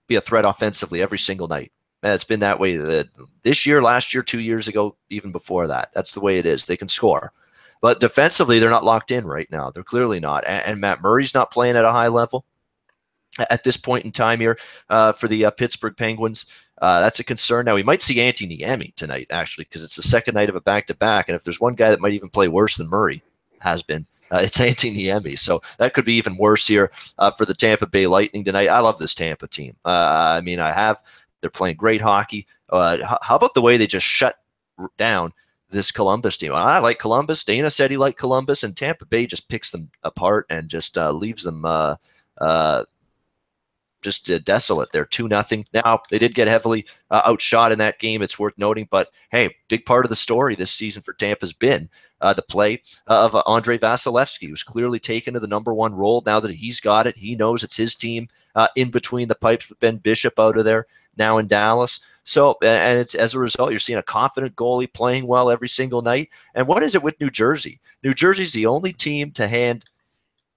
be a threat offensively every single night. And it's been that way this year, last year, 2 years ago, even before that. That's the way it is. They can score. But defensively, they're not locked in right now. They're clearly not. And Matt Murray's not playing at a high level at this point in time here for the Pittsburgh Penguins. That's a concern. Now, we might see Antti Niemi tonight, actually, because it's the second night of a back-to-back. And if there's one guy that might even play worse than Murray has been, it's Antti Niemi. So that could be even worse here for the Tampa Bay Lightning tonight. I love this Tampa team. They're playing great hockey. How about the way they just shut down this Columbus team? I like Columbus. Dana said he liked Columbus, and Tampa Bay just picks them apart and just leaves them desolate. They're 2-0. Now, they did get heavily outshot in that game. It's worth noting. But, hey, big part of the story this season for Tampa's been the play of Andrei Vasilevsky, who's clearly taken to the #1 role now that he's got it. He knows it's his team in between the pipes with Ben Bishop out of there now in Dallas. So, and it's as a result, you're seeing a confident goalie playing well every single night. And what is it with New Jersey? New Jersey's the only team to hand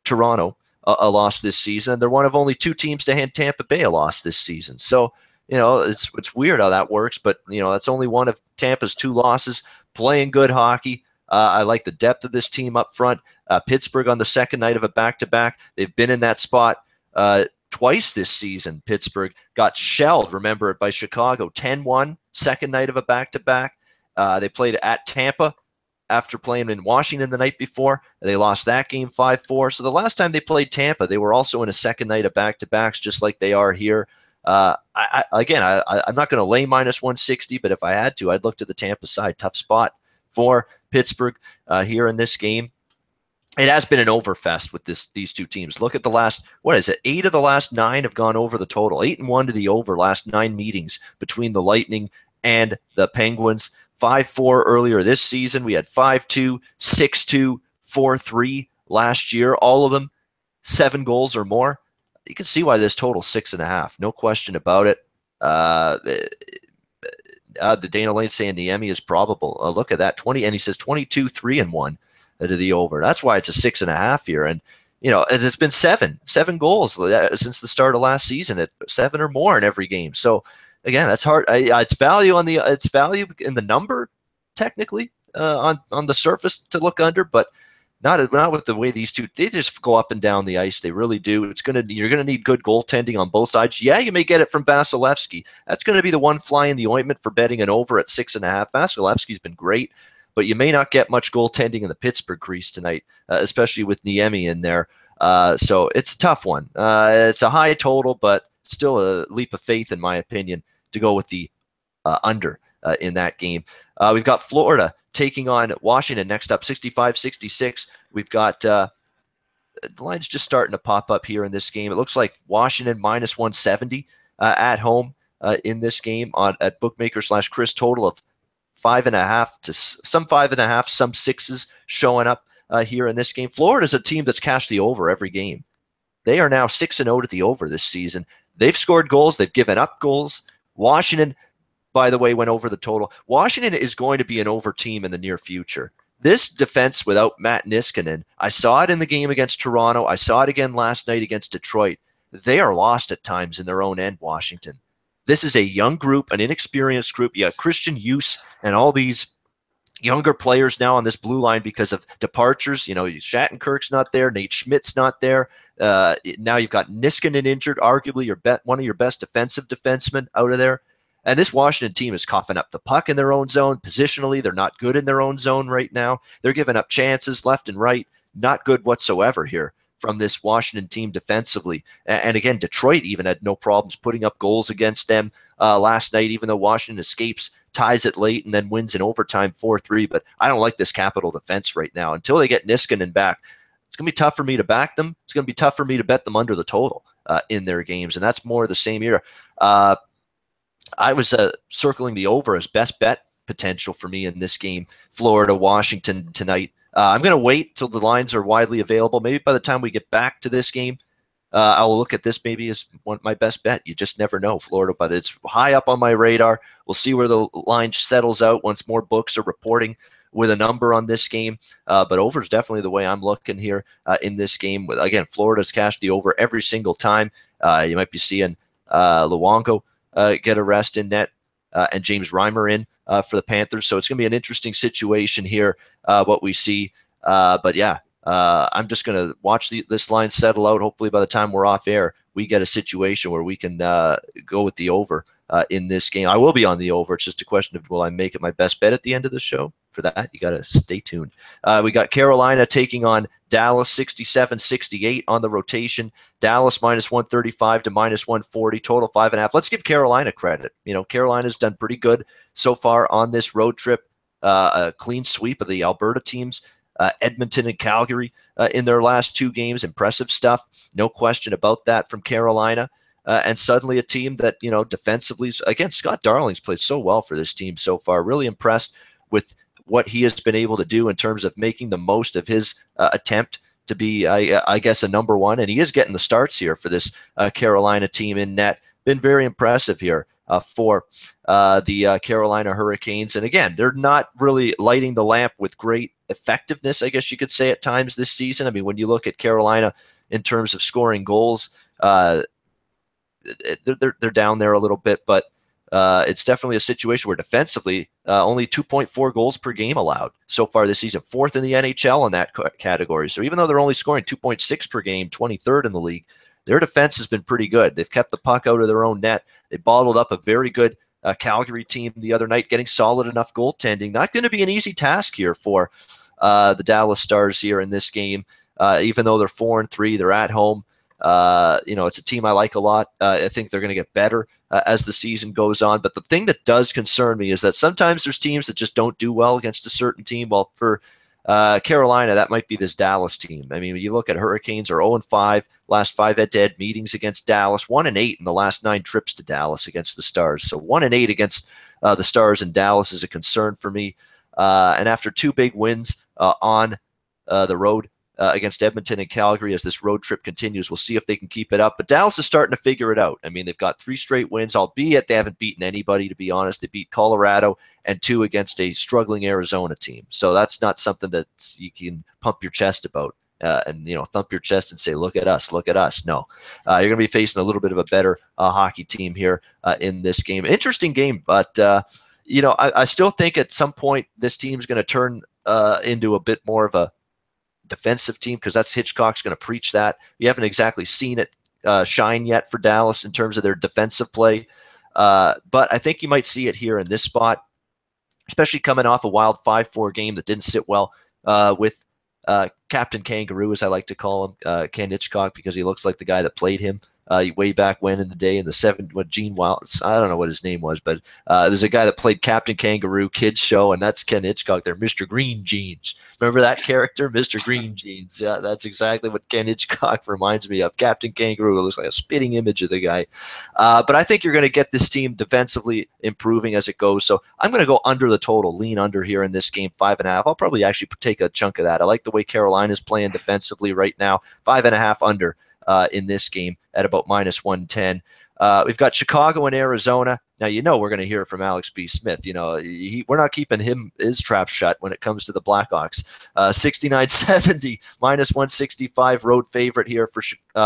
Toronto a loss this season. They're one of only 2 teams to hand Tampa Bay a loss this season. So, it's weird how that works, but, that's only one of Tampa's 2 losses, playing good hockey. I like the depth of this team up front. Pittsburgh on the second night of a back-to-back. They've been in that spot twice this season. Pittsburgh got shelled, remember it, by Chicago, 10-1, second night of a back-to-back. They played at Tampa after playing in Washington the night before. They lost that game 5-4. So the last time they played Tampa, they were also in a second night of back-to-backs, just like they are here. I'm not going to lay -160, but if I had to, I'd look to the Tampa side. Tough spot for Pittsburgh here in this game. It has been an overfest with these 2 teams. Look at the last, 8 of the last 9 have gone over the total. 8-1 to the over last 9 meetings between the Lightning and the Penguins. 5-4 earlier this season. We had 5-2, 6-2, 4-3 last year. All of them 7 goals or more. You can see why this total 6.5. No question about it. The Dana Lane saying Niemi is probable. Look at that, 20, and he says 22, 3-1 to the over. That's why it's a 6.5 here. And it's been 7 goals since the start of last season, at 7 or more in every game. So again, that's hard. It's value in the number technically on the surface to look under, but not with the way these 2, they just go up and down the ice. They really do. You're gonna need good goaltending on both sides. Yeah, you may get it from Vasilevsky. That's going to be the one fly in the ointment for betting an over at 6.5. Vasilevsky's been great, but you may not get much goaltending in the Pittsburgh crease tonight, especially with Niemi in there. So it's a tough one. It's a high total, but still a leap of faith, in my opinion, to go with the under in that game. We've got Florida taking on Washington next up, 65-66. We've got the line's just starting to pop up here in this game. It looks like Washington -170 at home in this game at bookmaker/Chris, total of 5.5 to some 5.5, some 6s showing up here in this game. Florida's a team that's cashed the over every game. They are now 6-0 to the over this season. They've scored goals. They've given up goals. Washington, by the way, went over the total. Washington is going to be an over team in the near future. This defense without Matt Niskanen, I saw it in the game against Toronto. I saw it again last night against Detroit. They are lost at times in their own end, Washington. This is a young group, an inexperienced group. You have Christian Hughes and all these younger players now on this blue line because of departures. Shattenkirk's not there. Nate Schmidt's not there. Now you've got Niskanen injured, arguably one of your best defensive defensemen out of there. And this Washington team is coughing up the puck in their own zone. Positionally, they're not good in their own zone right now. They're giving up chances left and right. Not good whatsoever here from this Washington team defensively. And again, Detroit even had no problems putting up goals against them last night, even though Washington escapes, ties it late, and then wins in overtime 4-3. But I don't like this Capital defense right now. Until they get Niskanen back, it's going to be tough for me to back them. It's going to be tough for me to bet them under the total in their games. And that's more the same year. I was circling the over as best bet potential for me in this game, Florida-Washington tonight. I'm going to wait till the lines are widely available. Maybe by the time we get back to this game, I will look at this maybe as my best bet. You just never know, Florida, but it's high up on my radar. We'll see where the line settles out once more books are reporting with a number on this game. But over is definitely the way I'm looking here in this game. Again, Florida's cashed the over every single time. You might be seeing Luongo get a rest in net. And James Reimer in for the Panthers. So it's going to be an interesting situation here, what we see. But yeah, I'm just going to watch this line settle out. Hopefully by the time we're off air, we get a situation where we can go with the over in this game. I will be on the over. It's just a question of, will I make it my best bet at the end of the show? For that, you got to stay tuned. We got Carolina taking on Dallas, 67-68 on the rotation. Dallas minus 135 to minus 140, total 5.5. Let's give Carolina credit. Carolina's done pretty good so far on this road trip. A clean sweep of the Alberta teams, Edmonton and Calgary in their last two games. Impressive stuff. No question about that from Carolina. And suddenly a team that, defensively, again, Scott Darling's played so well for this team so far. Really impressed with what he has been able to do in terms of making the most of his attempt to be, I guess, a number one. And he is getting the starts here for this Carolina team in net. Been very impressive here for the Carolina Hurricanes. And again, they're not really lighting the lamp with great effectiveness, I guess you could say, at times this season. I mean, when you look at Carolina in terms of scoring goals, they're down there a little bit, but it's definitely a situation where defensively, only 2.4 goals per game allowed so far this season, fourth in the NHL in that category. So even though they're only scoring 2.6 per game, 23rd in the league, their defense has been pretty good. They've kept the puck out of their own net. They bottled up a very good Calgary team the other night, getting solid enough goaltending. Not going to be an easy task here for the Dallas Stars here in this game. Even though they're 4-3, they're at home. It's a team I like a lot. I think they're going to get better as the season goes on. But the thing that does concern me is that sometimes there's teams that just don't do well against a certain team. Well, for Carolina, that might be this Dallas team. I mean, when you look at Hurricanes are 0-5, last 5 head-to-head meetings against Dallas, 1-8 in the last 9 trips to Dallas against the Stars. So 1-8 against the Stars and Dallas is a concern for me. And after 2 big wins on the road, against Edmonton and Calgary as this road trip continues. We'll see if they can keep it up. But Dallas is starting to figure it out. I mean, they've got 3 straight wins, albeit they haven't beaten anybody, to be honest. They beat Colorado and 2 against a struggling Arizona team. So that's not something that you can pump your chest about and thump your chest and say, look at us, look at us. No, you're going to be facing a little bit of a better hockey team here in this game. Interesting game, but I still think at some point this team's going to turn into a bit more of a defensive team, because that's Hitchcock's going to preach that. You haven't exactly seen it shine yet for Dallas in terms of their defensive play, but I think you might see it here in this spot, especially coming off a wild 5-4 game that didn't sit well with Captain Kangaroo, as I like to call him, Ken Hitchcock, because he looks like the guy that played him way back when in the day in the Gene Wild, I don't know what his name was, but it was a guy that played Captain Kangaroo kids show, and that's Ken Hitchcock there, Mr. Green Jeans. Remember that character, Mr. Green Jeans? Yeah, that's exactly what Ken Hitchcock reminds me of. Captain Kangaroo. It looks like a spitting image of the guy. But I think you're going to get this team defensively improving as it goes. So I'm going to go under the total, lean under here in this game, 5.5. I'll probably actually take a chunk of that. I like the way Carolina's playing defensively right now. 5.5 under in this game at about minus 110. We've got Chicago and Arizona. Now, we're going to hear from Alex B. Smith. We're not keeping his trap shut when it comes to the Blackhawks. 69-70, minus 165 road favorite here for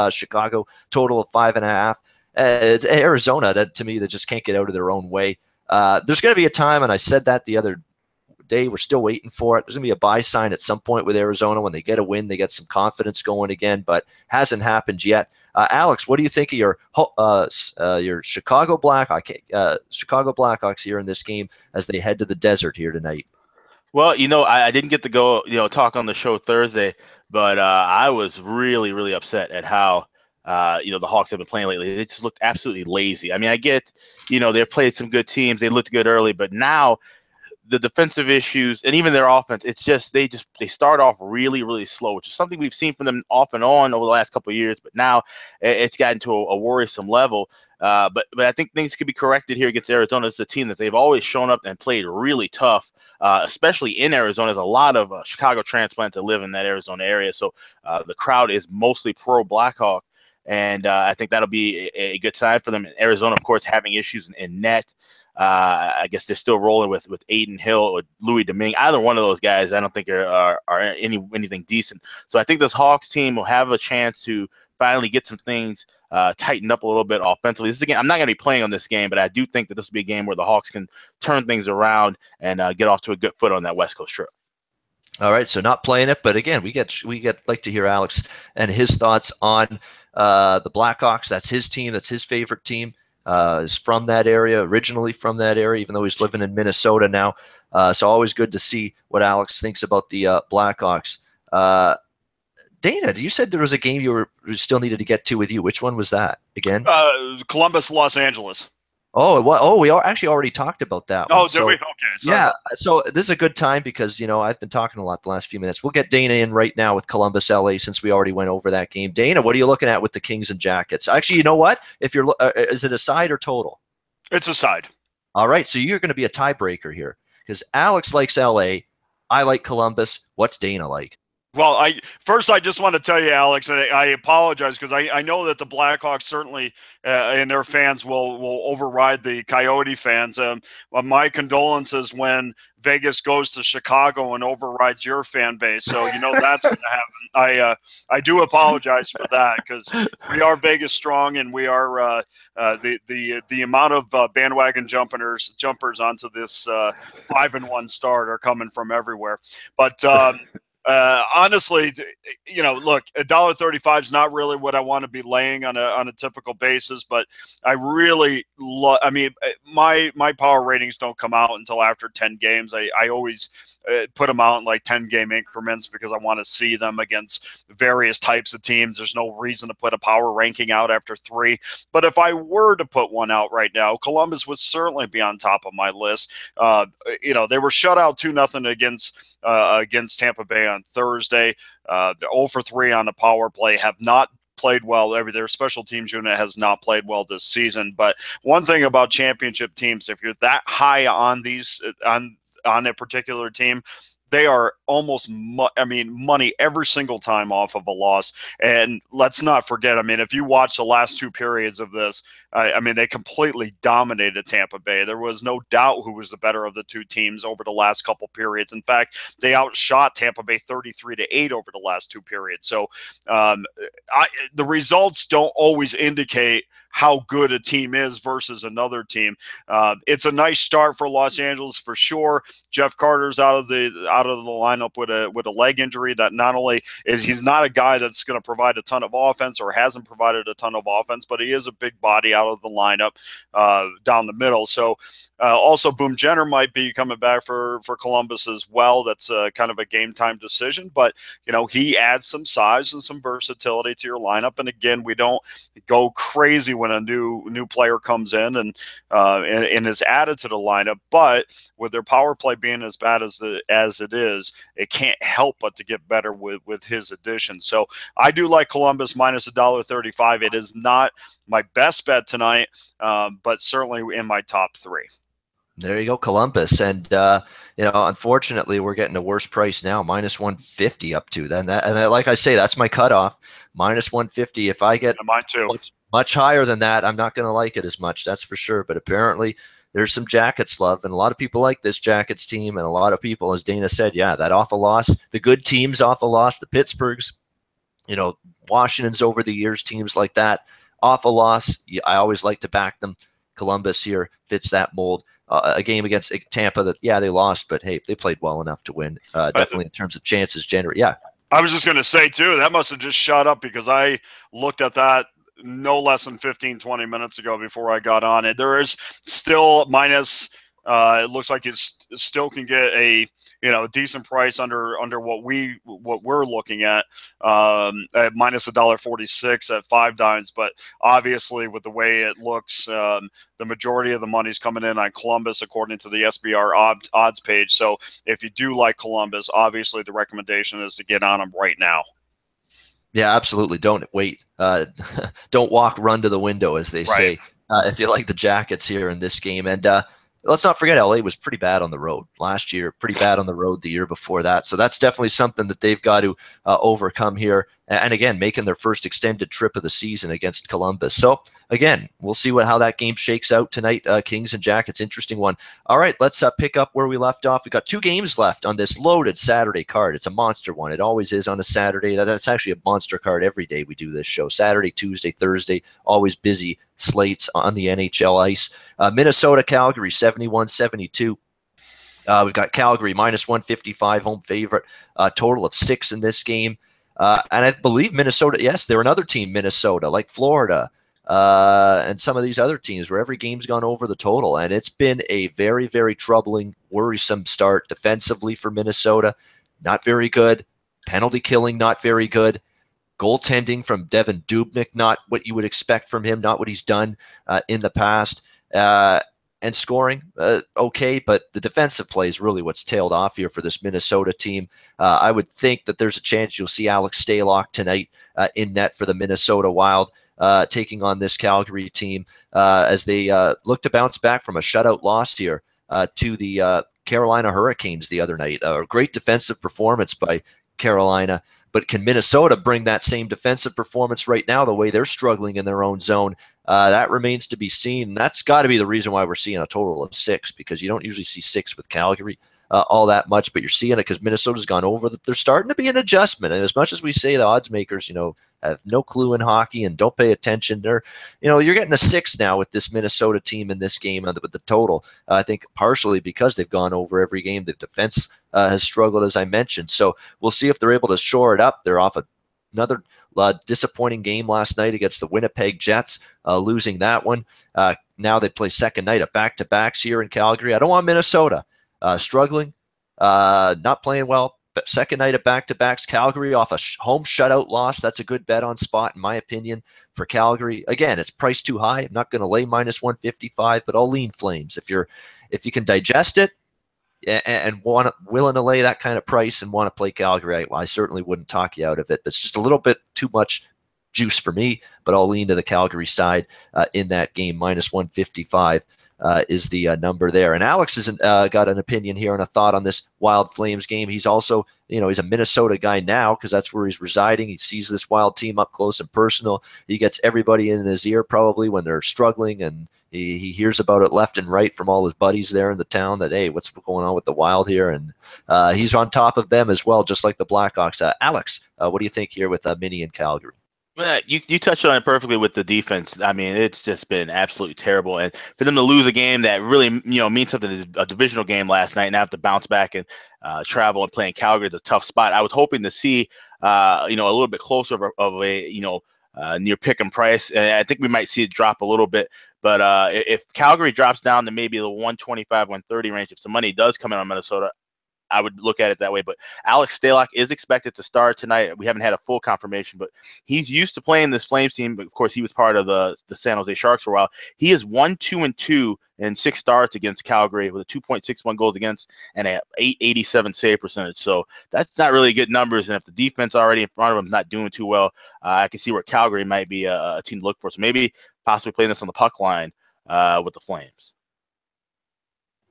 Chicago, total of 5.5. It's Arizona, that to me, they just can't get out of their own way. There's going to be a time, and I said that the other day, we're still waiting for it. There's going to be a buy sign at some point with Arizona. When they get a win, they get some confidence going again, but hasn't happened yet. Alex, what do you think of your Chicago Blackhawks here in this game as they head to the desert here tonight? Well, I didn't get to go, talk on the show Thursday, but I was really, really upset at how, the Hawks have been playing lately. They just looked absolutely lazy. I mean, I get, they've played some good teams. They looked good early, but now the defensive issues and even their offense, it's just they start off really, really slow, which is something we've seen from them off and on over the last couple of years. But now it's gotten to a worrisome level. But I think things could be corrected here against Arizona. It's a team that they've always shown up and played really tough, especially in Arizona. There's a lot of Chicago transplants that live in that Arizona area, so the crowd is mostly pro Blackhawk, and I think that'll be a good sign for them. Arizona, of course, having issues in net. I guess they're still rolling with Aiden Hill or Louis Domingue. Either one of those guys, I don't think are anything decent. So I think this Hawks team will have a chance to finally get some things tightened up a little bit offensively. This is a game, I'm not going to be playing on this game, but I do think that this will be a game where the Hawks can turn things around and get off to a good foot on that West Coast trip. All right, so not playing it, but again, we get like to hear Alex and his thoughts on the Blackhawks. That's his team. That's his favorite team. Is from that area, originally from that area, even though he's living in Minnesota now. So always good to see what Alex thinks about the Blackhawks. Dana, you said there was a game you still needed to get to with you. Which one was that again? Columbus, Los Angeles. We actually already talked about that one. Oh, did we? Okay. Sorry. Yeah, so this is a good time because, I've been talking a lot the last few minutes. We'll get Dana in right now with Columbus, LA, since we already went over that game. Dana, what are you looking at with the Kings and Jackets? Actually, you know what? If you're, is it a side or total? It's a side. All right, so you're going to be a tiebreaker here because Alex likes LA. I like Columbus. What's Dana like? Well, I just want to tell you, Alex, and I apologize because I know that the Blackhawks certainly and their fans will override the Coyote fans. My condolences when Vegas goes to Chicago and overrides your fan base. So that's going to happen. I do apologize for that because we are Vegas strong, and we are the amount of bandwagon jumpers onto this 5-1 start are coming from everywhere, but. Honestly, look, $1.35 is not really what I want to be laying on a typical basis, but I really love. I mean, my power ratings don't come out until after 10 games. I always put them out in like 10-game increments because I want to see them against various types of teams. There's no reason to put a power ranking out after 3. But if I were to put one out right now, Columbus would certainly be on top of my list. They were shut out 2-0 against Tampa Bay on Thursday. 0 for 3 on the power play, have not played well. Their special teams unit has not played well this season. But one thing about championship teams, if you're that high on these on a particular team, they are almost, money every single time off of a loss. And let's not forget, if you watch the last 2 periods of this, they completely dominated Tampa Bay. There was no doubt who was the better of the 2 teams over the last couple periods. In fact, they outshot Tampa Bay 33-8 over the last 2 periods. So the results don't always indicate how good a team is versus another team. It's a nice start for Los Angeles for sure. Jeff Carter's out of the lineup with a leg injury. That not only is he's not a guy that's going to provide a ton of offense or hasn't provided a ton of offense, but he is a big body out of the lineup down the middle. So also Boom Jenner might be coming back for Columbus as well. That's kind of a game time decision, but he adds some size and some versatility to your lineup. And again, we don't go crazy when a new player comes in and is added to the lineup, but with their power play being as bad as it is, it can't help but to get better with his addition. So I do like Columbus minus $1.35. It is not my best bet tonight, but certainly in my top 3. There you go, Columbus. And, unfortunately, we're getting a worse price now, minus 150 up to then. And like I say, that's my cutoff, minus 150. If I get mine too. Much higher than that, I'm not going to like it as much, that's for sure. But apparently there's some Jackets love, and a lot of people like this Jackets team, and a lot of people, as Dana said, that off a loss, the good teams off a loss, the Pittsburghs, Washington's over the years, teams like that off a loss, I always like to back them. Columbus here fits that mold. A game against Tampa that, yeah, they lost, but hey, they played well enough to win. Definitely in terms of chances generated. Yeah. I was just going to say, too, that must have just shot up because I looked at that no less than 15, 20 minutes ago before I got on it. There is still minus. It looks like it still can get a decent price under what we're looking at minus $1.46 at 5 dimes. But obviously, with the way it looks, the majority of the money's coming in on Columbus according to the SBR odds page. So if you do like Columbus, obviously the recommendation is to get on them right now. Yeah, absolutely. Don't wait. Don't walk, run to the window, as they say. If you like the Jackets here in this game. And let's not forget, LA was pretty bad on the road last year, pretty bad on the road the year before that. So that's definitely something that they've got to overcome here. And again, making their first extended trip of the season against Columbus. So again, we'll see how that game shakes out tonight. Kings and Jackets, interesting one. All right, let's pick up where we left off. We've got 2 games left on this loaded Saturday card. It's a monster one. It always is on a Saturday. That's actually a monster card every day we do this show. Saturday, Tuesday, Thursday, always busy slates on the NHL ice. Minnesota, Calgary, 71-72. We've got Calgary minus 155, home favorite, total of 6 in this game. And I believe Minnesota, yes, they're another team, Minnesota, like Florida, and some of these other teams where every game's gone over the total. And it's been a very, very troubling, worrisome start defensively for Minnesota. Not very good. Penalty killing, not very good. Goaltending from Devin Dubnyk, not what you would expect from him, not what he's done in the past. And scoring, okay, but the defensive play is really what's tailed off here for this Minnesota team. I would think that there's a chance you'll see Alex Stalock tonight in net for the Minnesota Wild, taking on this Calgary team as they look to bounce back from a shutout loss here to the Carolina Hurricanes the other night. A great defensive performance by Carolina, but can Minnesota bring that same defensive performance right now the way they're struggling in their own zone? That remains to be seen. That's got to be the reason why we're seeing a total of 6, because you don't usually see 6 with Calgary all that much, but you're seeing it because Minnesota's gone over. There's starting to be an adjustment. And as much as we say the odds makers, have no clue in hockey and don't pay attention, you're getting a 6 now with this Minnesota team in this game with the total. I think partially because they've gone over every game. The defense has struggled, as I mentioned. So we'll see if they're able to shore it up. They're off another disappointing game last night against the Winnipeg Jets, losing that one. Now they play second night of back-to-backs here in Calgary. I don't want Minnesota struggling, not playing well. But second night of back-to-backs, Calgary off a home shutout loss. That's a good bet on spot, in my opinion, for Calgary. Again, it's priced too high. I'm not going to lay minus 155, but I'll lean Flames. If you can digest it, and willing to lay that kind of price and want to play Calgary, I certainly wouldn't talk you out of it. But it's just a little bit too much juice for me, but I'll lean to the Calgary side in that game. Minus 155 is the number there. And Alex has got an opinion here and a thought on this Wild Flames game. He's also, he's a Minnesota guy now because that's where he's residing. He sees this Wild team up close and personal. He gets everybody in his ear probably when they're struggling, and he hears about it left and right from all his buddies there in the town that, hey, what's going on with the Wild here? And he's on top of them as well, just like the Blackhawks. Alex, what do you think here with Minnie in Calgary? Well, you touched on it perfectly with the defense. I mean, it's just been absolutely terrible. And for them to lose a game that really, means something, a divisional game last night, and have to bounce back and travel and play in Calgary is a tough spot. I was hoping to see, a little bit closer of a near pick and price. And I think we might see it drop a little bit. But if Calgary drops down to maybe the 125, 130 range, if some money does come in on Minnesota, I would look at it that way. But Alex Stalock is expected to start tonight. We haven't had a full confirmation, but he's used to playing this Flames team. But of course, he was part of the San Jose Sharks for a while. He is 1-2-2 in 6 starts against Calgary with a 2.61 goals against and a 887 save percentage. So that's not really good numbers. And if the defense already in front of him is not doing too well, I can see where Calgary might be a team to look for. So maybe possibly playing this on the puck line with the Flames.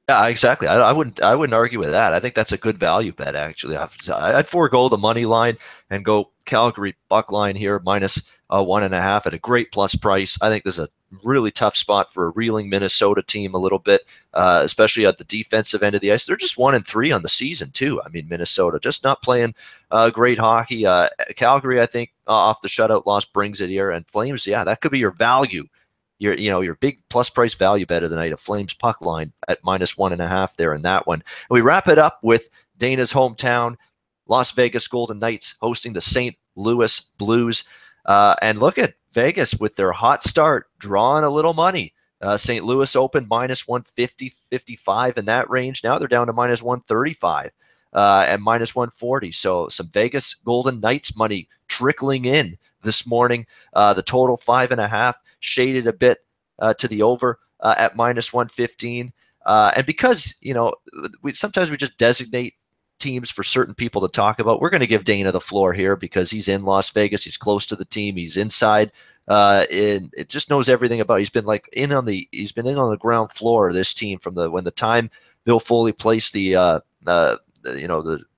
Yeah, exactly. I wouldn't argue with that. I think that's a good value bet, actually. I'd forego the money line and go Calgary buck line here minus 1.5 at a great plus price. I think this is a really tough spot for a reeling Minnesota team a little bit, especially at the defensive end of the ice. They're just 1-3 on the season too. I mean, Minnesota just not playing great hockey. Calgary, I think, off the shutout loss brings it here. And Flames, yeah, that could be your value. Your big plus price value bet of the night, a Flames puck line at -1.5 there in that one. And we wrap it up with Dana's hometown, Las Vegas Golden Knights hosting the St. Louis Blues. And look at Vegas with their hot start, drawing a little money. St. Louis opened -150, 55 in that range. Now they're down to -135 and -140. So some Vegas Golden Knights money trickling in this morning. The total 5.5 shaded a bit to the over at -115. And because, sometimes we just designate teams for certain people to talk about, we're going to give Dana the floor here because he's in Las Vegas. He's close to the team. He's inside. It just knows everything about. He's been in on the ground floor of this team from when the time Bill Foley placed the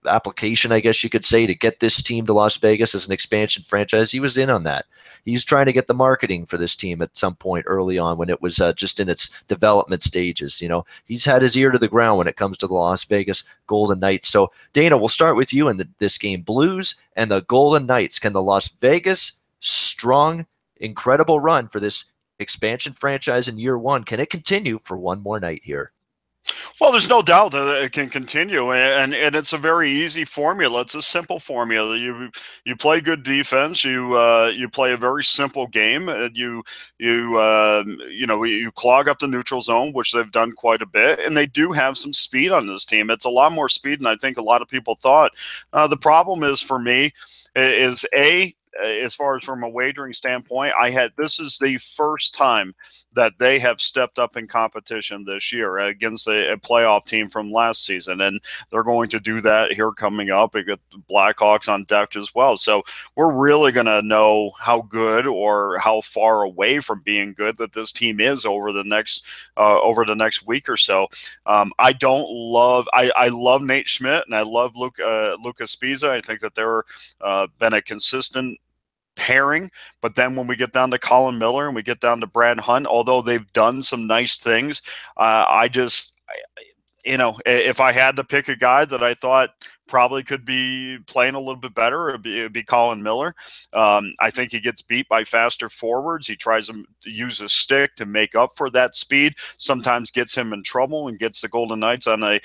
application, I guess you could say, to get this team to Las Vegas as an expansion franchise. He was in on that. He's trying to get the marketing for this team at some point early on when it was just in its development stages. He's had his ear to the ground when it comes to the Las Vegas Golden Knights. So Dana, we'll start with you in this game. Blues and the Golden Knights. Can the Las Vegas strong, incredible run for this expansion franchise in year one, can it continue for one more night here? Well, there's no doubt that it can continue, and it's a very easy formula. It's a simple formula. You play good defense. You play a very simple game. You clog up the neutral zone, which they've done quite a bit, and they do have some speed on this team. It's a lot more speed than I think a lot of people thought. The problem is for me is as far as from a wagering standpoint, this is the first time that they have stepped up in competition this year against a playoff team from last season, and they're going to do that here coming up. We got the Blackhawks on deck as well, so we're really going to know how good or how far away from being good that this team is over the next week or so. I love Nate Schmidt and I love Lucas Spiza. I think that they're been a consistent pairing, but then when we get down to Colin Miller and we get down to Brad Hunt, although they've done some nice things, if I had to pick a guy that I thought probably could be playing a little bit better, it'd be Colin Miller. I think he gets beat by faster forwards. He tries to use his stick to make up for that speed. Sometimes gets him in trouble and gets the Golden Knights on a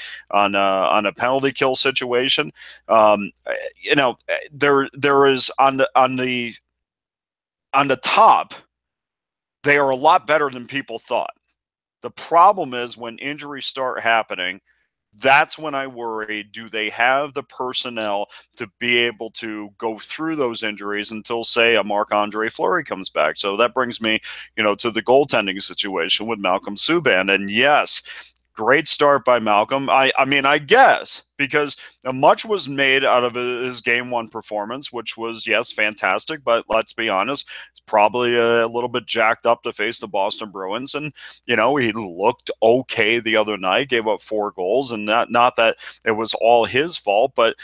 penalty kill situation. There is on the top, they are a lot better than people thought. The problem is when injuries start happening, that's when I worry, do they have the personnel to be able to go through those injuries until, say, a Marc-Andre Fleury comes back? So that brings me, to the goaltending situation with Malcolm Subban. And yes, great start by Malcolm. I guess, because much was made out of his game one performance, which was, yes, fantastic. But let's be honest, it's probably a little bit jacked up to face the Boston Bruins. And, he looked okay the other night, gave up 4 goals. And not that it was all his fault, but,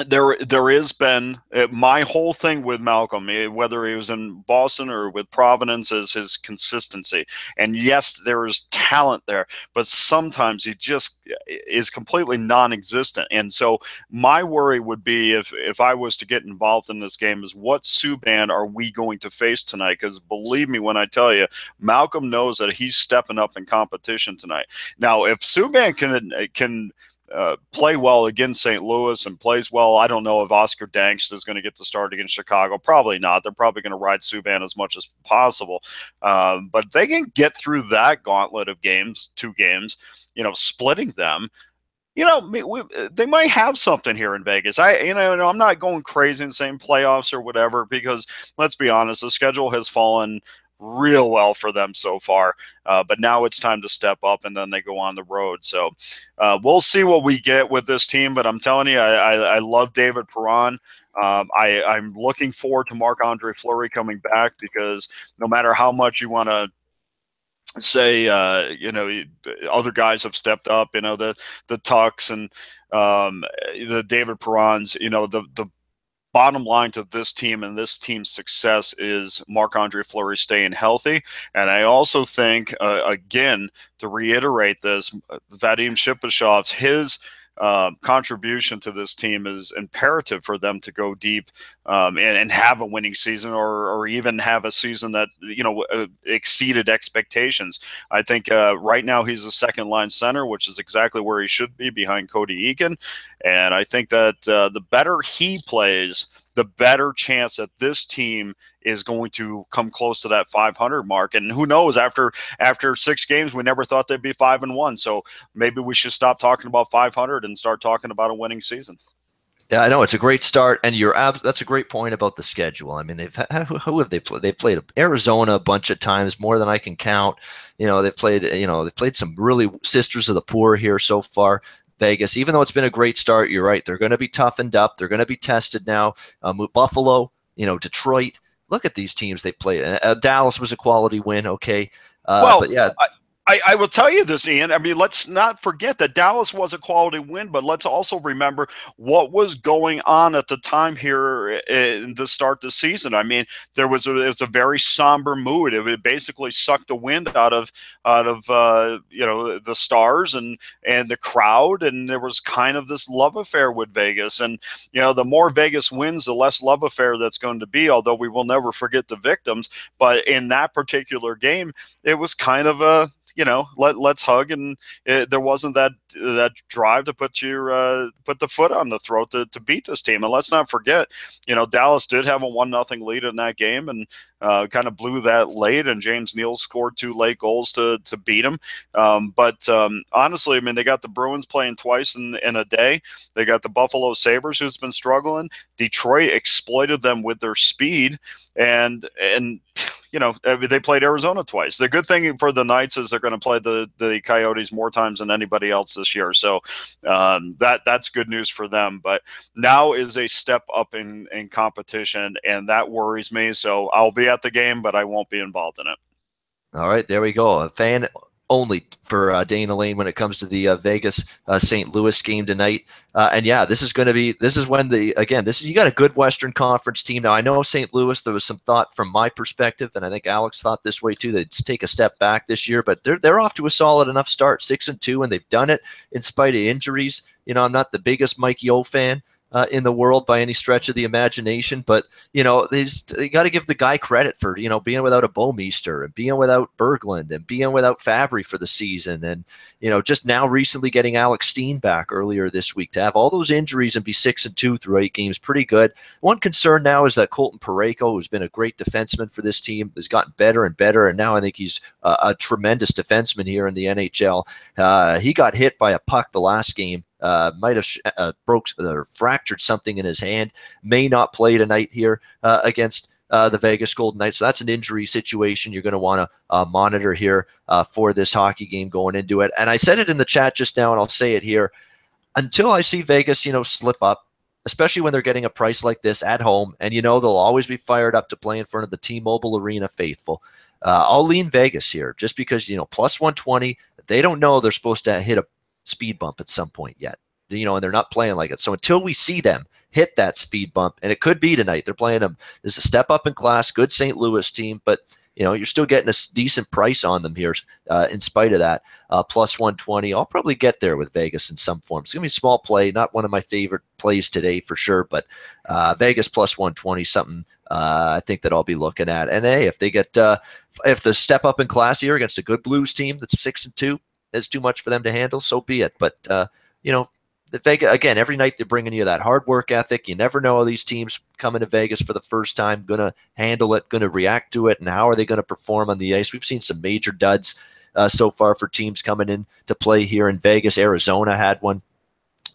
there has been my whole thing with Malcolm, whether he was in Boston or with Providence, is his consistency. And yes, there is talent there, but sometimes he just is completely non-existent. And so my worry would be if I was to get involved in this game is what Subban are we going to face tonight? Because believe me when I tell you, Malcolm knows that he's stepping up in competition tonight. Now, if Subban can play well against St. Louis and plays well, I don't know if Oscar Dankst is going to get the start against Chicago. Probably not. They're probably going to ride Subban as much as possible. But they can get through that gauntlet of games, 2 games, splitting them. They might have something here in Vegas. I'm not going crazy and saying playoffs or whatever, because let's be honest, the schedule has fallen real well for them so far, but now it's time to step up, and then they go on the road. So we'll see what we get with this team, but I'm telling you, I love David Perron. I'm looking forward to Marc-Andre Fleury coming back, because no matter how much you want to say, other guys have stepped up, the Tucks and the David Perrons, the bottom line to this team and this team's success is Marc-Andre Fleury staying healthy. And I also think, again, to reiterate this, Vadim Shipachyov's, his contribution to this team is imperative for them to go deep and have a winning season, or even have a season that, you know, exceeded expectations. I think right now he's a second line center, which is exactly where he should be, behind Cody Eakin. And I think that the better he plays, the better chance that this team is going to come close to that 500 mark. And who knows, after 6 games, we never thought they'd be 5-1. So maybe we should stop talking about 500 and start talking about a winning season. Yeah, I know it's a great start, and that's a great point about the schedule. I mean, who have they played? They played Arizona a bunch of times, more than I can count. You know, they've played some really sisters of the poor here so far. Vegas, even though it's been a great start, you're right. They're going to be toughened up. They're going to be tested now. Buffalo, Detroit. Look at these teams they played. Dallas was a quality win, okay. But yeah. I will tell you this, Ian. I mean, let's not forget that Dallas was a quality win, but let's also remember what was going on at the time here in the start of the season. I mean, it was a very somber mood. It basically sucked the wind out of the Stars and the crowd, and there was kind of this love affair with Vegas. And the more Vegas wins, the less love affair that's going to be. Although we will never forget the victims, but in that particular game, it was kind of a let's hug, and there wasn't that drive to put the foot on the throat to beat this team. And let's not forget, Dallas did have a 1-0 lead in that game, and kind of blew that late, and James Neal scored 2 late goals to beat him. But honestly, I mean, they got the Bruins playing twice in a day. They got the Buffalo Sabres, who's been struggling. Detroit exploited them with their speed, and they played Arizona twice. The good thing for the Knights is they're going to play the Coyotes more times than anybody else this year. So that's good news for them. But now is a step up in competition, and that worries me. So I'll be at the game, but I won't be involved in it. All right, there we go. A fan only for Dana Lane when it comes to the Vegas St. Louis game tonight. And yeah, this is when you got a good Western Conference team. Now I know St. Louis, there was some thought from my perspective, and I think Alex thought this way too, they'd take a step back this year, but they're off to a solid enough start, 6-2, and they've done it in spite of injuries. I'm not the biggest Mikey O fan in the world by any stretch of the imagination, but you got to give the guy credit for being without a Bouwmeester, and being without Berglund, and being without Fabry for the season, and just now recently getting Alex Steen back earlier this week. To have all those injuries and be 6-2 through 8 games, pretty good. One concern now is that Colton Parayko, who's been a great defenseman for this team, has gotten better and better, and now I think he's a tremendous defenseman here in the NHL. He got hit by a puck the last game. Might have broke or fractured something in his hand, may not play tonight here against the Vegas Golden Knights. So that's an injury situation you're going to want to monitor here for this hockey game going into it. And I said it in the chat just now, and I'll say it here. Until I see Vegas, slip up, especially when they're getting a price like this at home, and they'll always be fired up to play in front of the T-Mobile Arena faithful. I'll lean Vegas here just because, plus 120, they don't know they're supposed to hit a speed bump at some point yet, and they're not playing like it. So until we see them hit that speed bump, and it could be tonight, they're playing them. There's a step up in class, good St. Louis team, but you're still getting a decent price on them here in spite of that. Plus 120, I'll probably get there with Vegas in some form. It's going to be a small play, not one of my favorite plays today for sure, but Vegas plus 120, something I think that I'll be looking at. And hey, if they get if the step up in class here against a good Blues team that's 6-2, it's too much for them to handle, so be it. But the Vegas, again, every night they're bringing you that hard work ethic. You never know how these teams coming to Vegas for the first time going to handle it, going to react to it, and how are they going to perform on the ice. We've seen some major duds so far for teams coming in to play here in Vegas. Arizona had one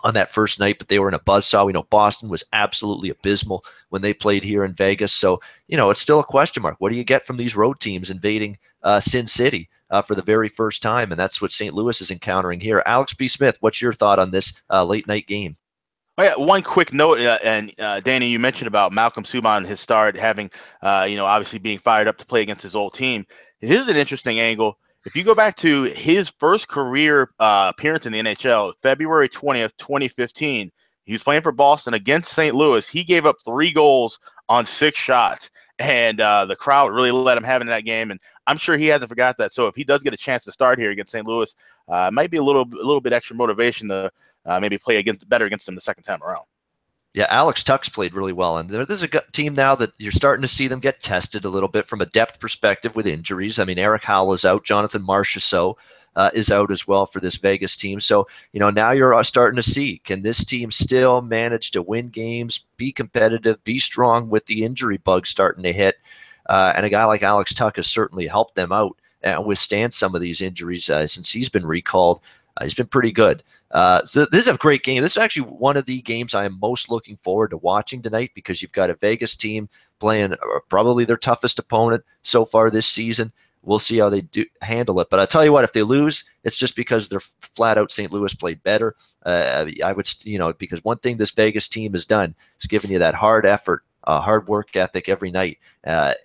on that first night, but they were in a buzzsaw. We know Boston was absolutely abysmal when they played here in Vegas. So, it's still a question mark. What do you get from these road teams invading Sin City for the very first time? And that's what St. Louis is encountering here. Alex B. Smith, what's your thought on this late night game? Oh, yeah, one quick note, and Danny, you mentioned about Malcolm Subban, his start, having, obviously being fired up to play against his old team. Here's an interesting angle. If you go back to his first career appearance in the NHL, February 20th, 2015, He was playing for Boston against St. Louis. He gave up 3 goals on 6 shots, and the crowd really let him have in that game. And I'm sure he hasn't forgot that. So if he does get a chance to start here against St. Louis, it might be a little bit extra motivation to maybe play better against them the second time around. Yeah, Alex Tuck's played really well, and there's a team now that you're starting to see them get tested a little bit from a depth perspective with injuries. I mean, Eric Howell is out, Jonathan Marchessault is out as well for this Vegas team. So, now you're starting to see, can this team still manage to win games, be competitive, be strong with the injury bug starting to hit? And a guy like Alex Tuck has certainly helped them out and withstand some of these injuries since he's been recalled. He's been pretty good. So this is a great game. This is actually one of the games I am most looking forward to watching tonight, because you've got a Vegas team playing probably their toughest opponent so far this season. We'll see how they do handle it. But I'll tell you what, if they lose, it's just because they're flat out St. Louis played better. I would, because one thing this Vegas team has done is given you that hard effort, hard work ethic every night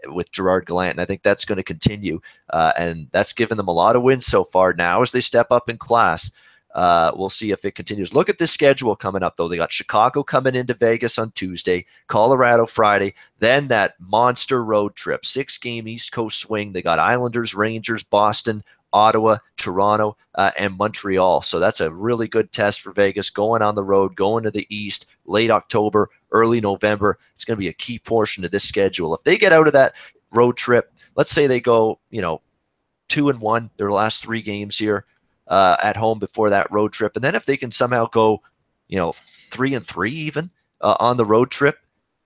with Gerard Gallant. And I think that's going to continue. And that's given them a lot of wins so far. Now, as they step up in class, we'll see if it continues. Look at the schedule coming up, though. They got Chicago coming into Vegas on Tuesday, Colorado Friday, then that monster road trip, 6-game East Coast swing. They got Islanders, Rangers, Boston, Ottawa, Toronto, and Montreal. So that's a really good test for Vegas, going on the road, going to the East, late October, early November. It's going to be a key portion of this schedule. If they get out of that road trip, let's say they go, 2-1 their last 3 games here at home before that road trip, and then if they can somehow go, 3-3 even on the road trip,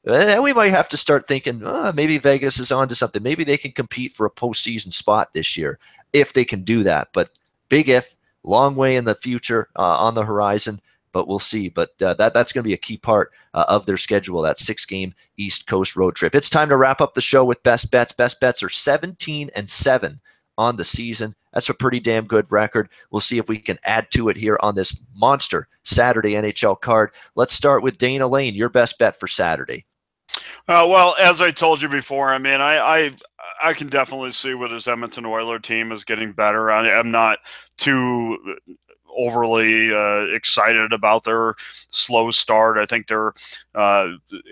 then we might have to start thinking, maybe Vegas is onto something. Maybe they can compete for a postseason spot this year if they can do that. But big if, long way in the future on the horizon. But we'll see. But that's going to be a key part of their schedule, that 6-game East Coast road trip. It's time to wrap up the show with best bets. Best bets are 17-7 on the season. That's a pretty damn good record. We'll see if we can add to it here on this monster Saturday NHL card. Let's start with Dana Lane. Your best bet for Saturday. Well, as I told you before, I mean, I can definitely see what this Edmonton Oilers team is getting better. I'm not too overly excited about their slow start. I think they're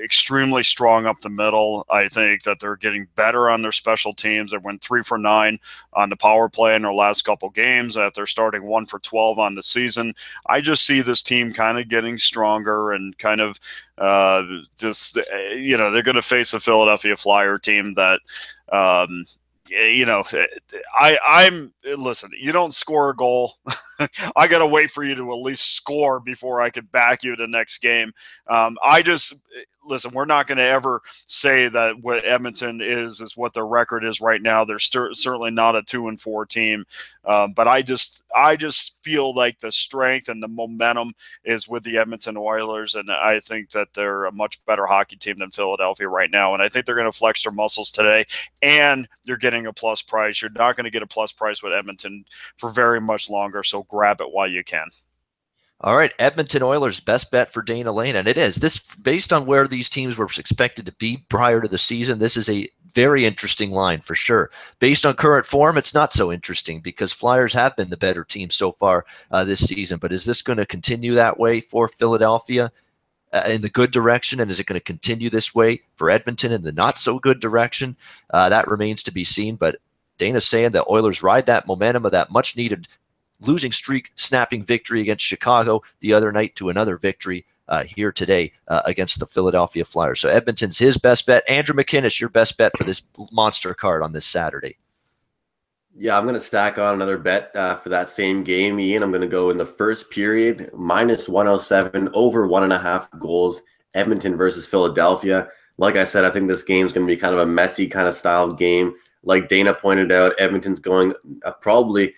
extremely strong up the middle. I think that they're getting better on their special teams. They went 3 for 9 on the power play in their last couple games. That they're starting 1 for 12 on the season. I just see this team kind of getting stronger and kind of they're going to face a Philadelphia Flyer team that listen, you don't score a goal. I got to wait for you to at least score before I could back you the next game. Listen, we're not going to ever say that what Edmonton is what their record is right now. They're certainly not a 2-4 team. But I just feel like the strength and the momentum is with the Edmonton Oilers. And I think that they're a much better hockey team than Philadelphia right now. And I think they're going to flex their muscles today, and you're getting a plus price. You're not going to get a plus price with Edmonton for very much longer. So grab it while you can. All right, Edmonton Oilers, best bet for Dana Lane. And it is. This, based on where these teams were expected to be prior to the season, this is a very interesting line for sure. Based on current form, it's not so interesting because Flyers have been the better team so far this season. But is this going to continue that way for Philadelphia in the good direction? And is it going to continue this way for Edmonton in the not so good direction? That remains to be seen. But Dana's saying that Oilers ride that momentum of that much needed losing streak, snapping victory against Chicago the other night to another victory here today against the Philadelphia Flyers. So Edmonton's his best bet. Andrew McInnis, your best bet for this monster card on this Saturday. Yeah, I'm going to stack on another bet for that same game, Ian. I'm going to go in the first period, -107, over 1.5 goals, Edmonton versus Philadelphia. Like I said, I think this game is going to be kind of a messy kind of style game. Like Dana pointed out, Edmonton's going probably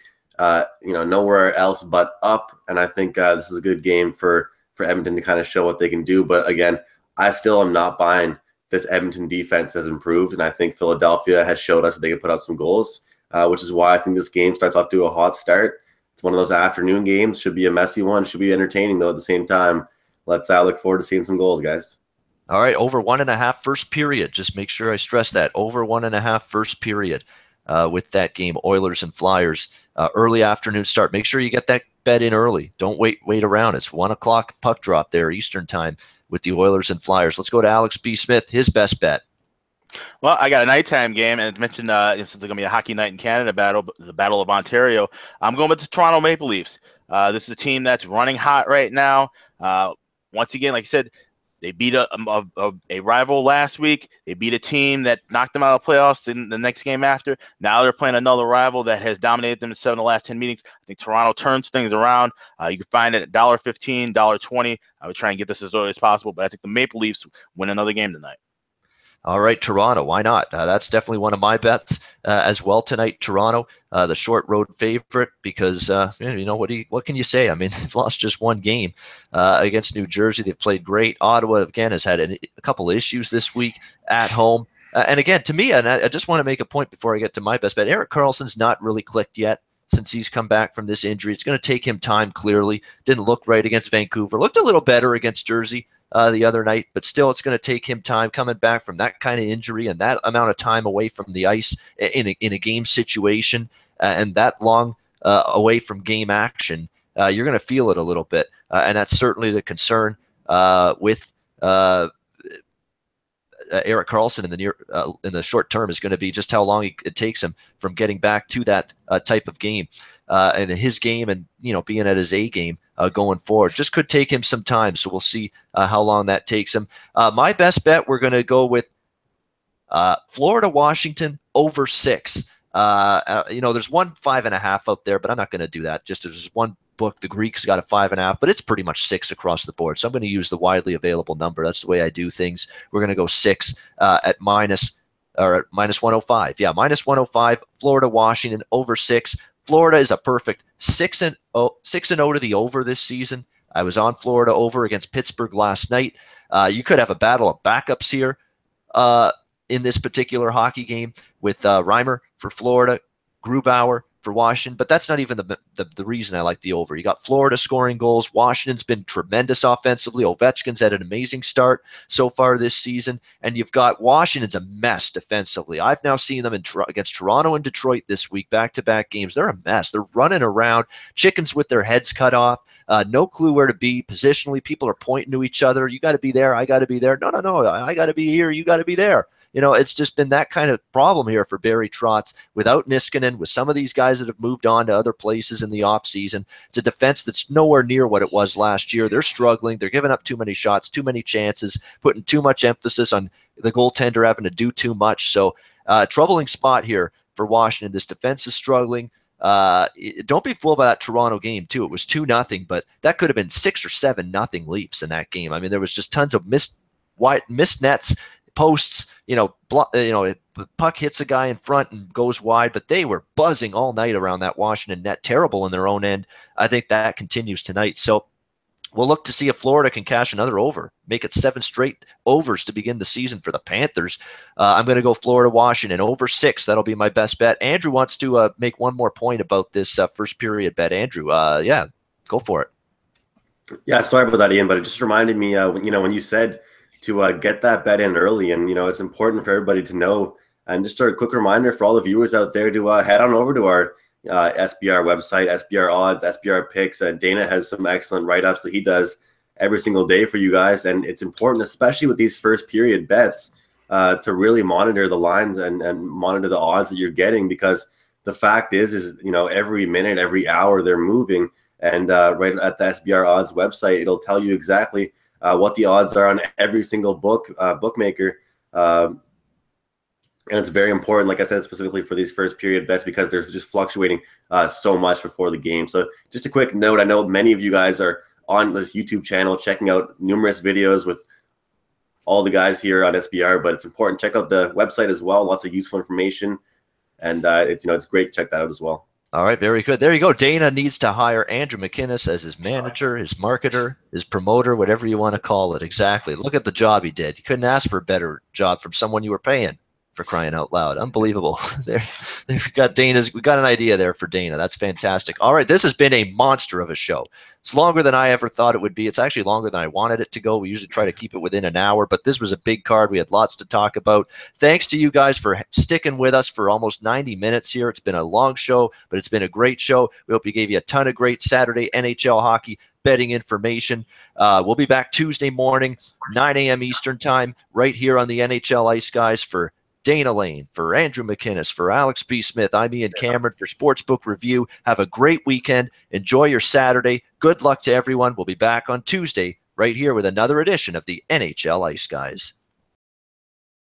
nowhere else but up. And I think this is a good game for Edmonton to kind of show what they can do. But again, I still am not buying this Edmonton defense has improved. And I think Philadelphia has showed us that they can put up some goals, which is why I think this game starts off to a hot start. It's one of those afternoon games. Should be a messy one. Should be entertaining, though, at the same time. Let's look forward to seeing some goals, guys. All right, over 1.5 first period. Just make sure I stress that. Over 1.5 first period. With that game, Oilers and Flyers, early afternoon start. Make sure you get that bet in early. Don't wait around. It's 1 o'clock puck drop there Eastern time with the Oilers and Flyers. Let's go to Alex B. Smith, his best bet. Well, I got a nighttime game, and it's mentioned it's going to be a hockey night in Canada the Battle of Ontario. I'm going with the Toronto Maple Leafs. This is a team that's running hot right now. Once again, like I said, they beat a rival last week. They beat a team that knocked them out of the playoffs in the next game after. Now they're playing another rival that has dominated them in 7 of the last 10 meetings. I think Toronto turns things around. You can find it at $1.15, $1.20. I would try and get this as early as possible, but I think the Maple Leafs win another game tonight. All right, Toronto. Why not? That's definitely one of my bets as well tonight. Toronto, the short road favorite, because what can you say? I mean, they've lost just one game against New Jersey. They've played great. Ottawa again has had a couple of issues this week at home. And again, to me, and I just want to make a point before I get to my best bet. Erik Karlsson's not really clicked yet since he's come back from this injury. It's going to take him time. Clearly, didn't look right against Vancouver. Looked a little better against Jersey the other night, but still it's going to take him time coming back from that kind of injury and that amount of time away from the ice in a game situation and that long away from game action. You're going to feel it a little bit, and that's certainly the concern with Erik Karlsson in the short term is going to be just how long it takes him from getting back to that type of game and his game, and being at his A game going forward. Just could take him some time, so we'll see how long that takes him. My best bet, we're going to go with Florida Washington over 6. There's one 5.5 out there, but I'm not going to do that. Just there's one book, the Greeks got a 5.5, but it's pretty much 6 across the board. So I'm going to use the widely available number. That's the way I do things. We're going to go 6 at minus 105. Yeah, minus 105. Florida Washington over 6. Florida is a perfect 6-0 to the over this season. I was on Florida over against Pittsburgh last night. You could have a battle of backups here in this particular hockey game with Reimer for Florida, Grubauer for Washington, but that's not even the reason I like the over. You got Florida scoring goals. Washington's been tremendous offensively. Ovechkin's had an amazing start so far this season, and you've got Washington's a mess defensively. I've now seen them against Toronto and Detroit this week, back-to-back games. They're a mess. They're running around, chickens with their heads cut off, no clue where to be. Positionally, people are pointing to each other. You got to be there. I got to be there. No, I got to be here. You got to be there. It's just been that kind of problem here for Barry Trotz without Niskanen, with some of these guys that have moved on to other places in the offseason. It's a defense that's nowhere near what it was last year. They're struggling. They're giving up too many shots, too many chances, putting too much emphasis on the goaltender having to do too much. So troubling spot here for Washington. This defense is struggling. Don't be fooled by that Toronto game too. It was 2-0, but that could have been 6 or 7-0 Leafs in that game. I mean, there was just tons of missed nets, posts. The puck hits a guy in front and goes wide, but they were buzzing all night around that Washington net. Terrible in their own end. I think that continues tonight. So we'll look to see if Florida can cash another over, make it 7 straight overs to begin the season for the Panthers. I'm going to go Florida, Washington over 6. That'll be my best bet. Andrew wants to make one more point about this first period bet. Andrew, yeah, go for it. Yeah, sorry about that, Ian, but it just reminded me, when you said to get that bet in early, and it's important for everybody to know. And just a quick reminder for all the viewers out there to head on over to our SBR website, SBR odds, SBR picks. Dana has some excellent write-ups that he does every single day for you guys, and it's important, especially with these first period bets, to really monitor the lines and monitor the odds that you're getting, because the fact is every minute, every hour they're moving, and right at the SBR odds website, it'll tell you exactly what the odds are on every single bookmaker. And it's very important, like I said, specifically for these first period bets, because they're just fluctuating so much before the game. So just a quick note, I know many of you guys are on this YouTube channel checking out numerous videos with all the guys here on SBR, but it's important. Check out the website as well. Lots of useful information. And it's great to check that out as well. All right, very good. There you go. Dana needs to hire Andrew McInnis as his manager, his marketer, his promoter, whatever you want to call it. Exactly. Look at the job he did. You couldn't ask for a better job from someone you were paying. for crying out loud. Unbelievable. We got an idea there for Dana. That's fantastic. All right, this has been a monster of a show. It's longer than I ever thought it would be. It's actually longer than I wanted it to go. We usually try to keep it within an hour, but this was a big card. We had lots to talk about. Thanks to you guys for sticking with us for almost 90 minutes here. It's been a long show, but it's been a great show. We hope we gave you a ton of great Saturday NHL hockey betting information. We'll be back Tuesday morning, 9 a.m. Eastern time, right here on the NHL Ice Guys. For Dana Lane, for Andrew McInnis, for Alex B. Smith, I'm Ian Cameron for Sportsbook Review. Have a great weekend. Enjoy your Saturday. Good luck to everyone. We'll be back on Tuesday right here with another edition of the NHL Ice Guys.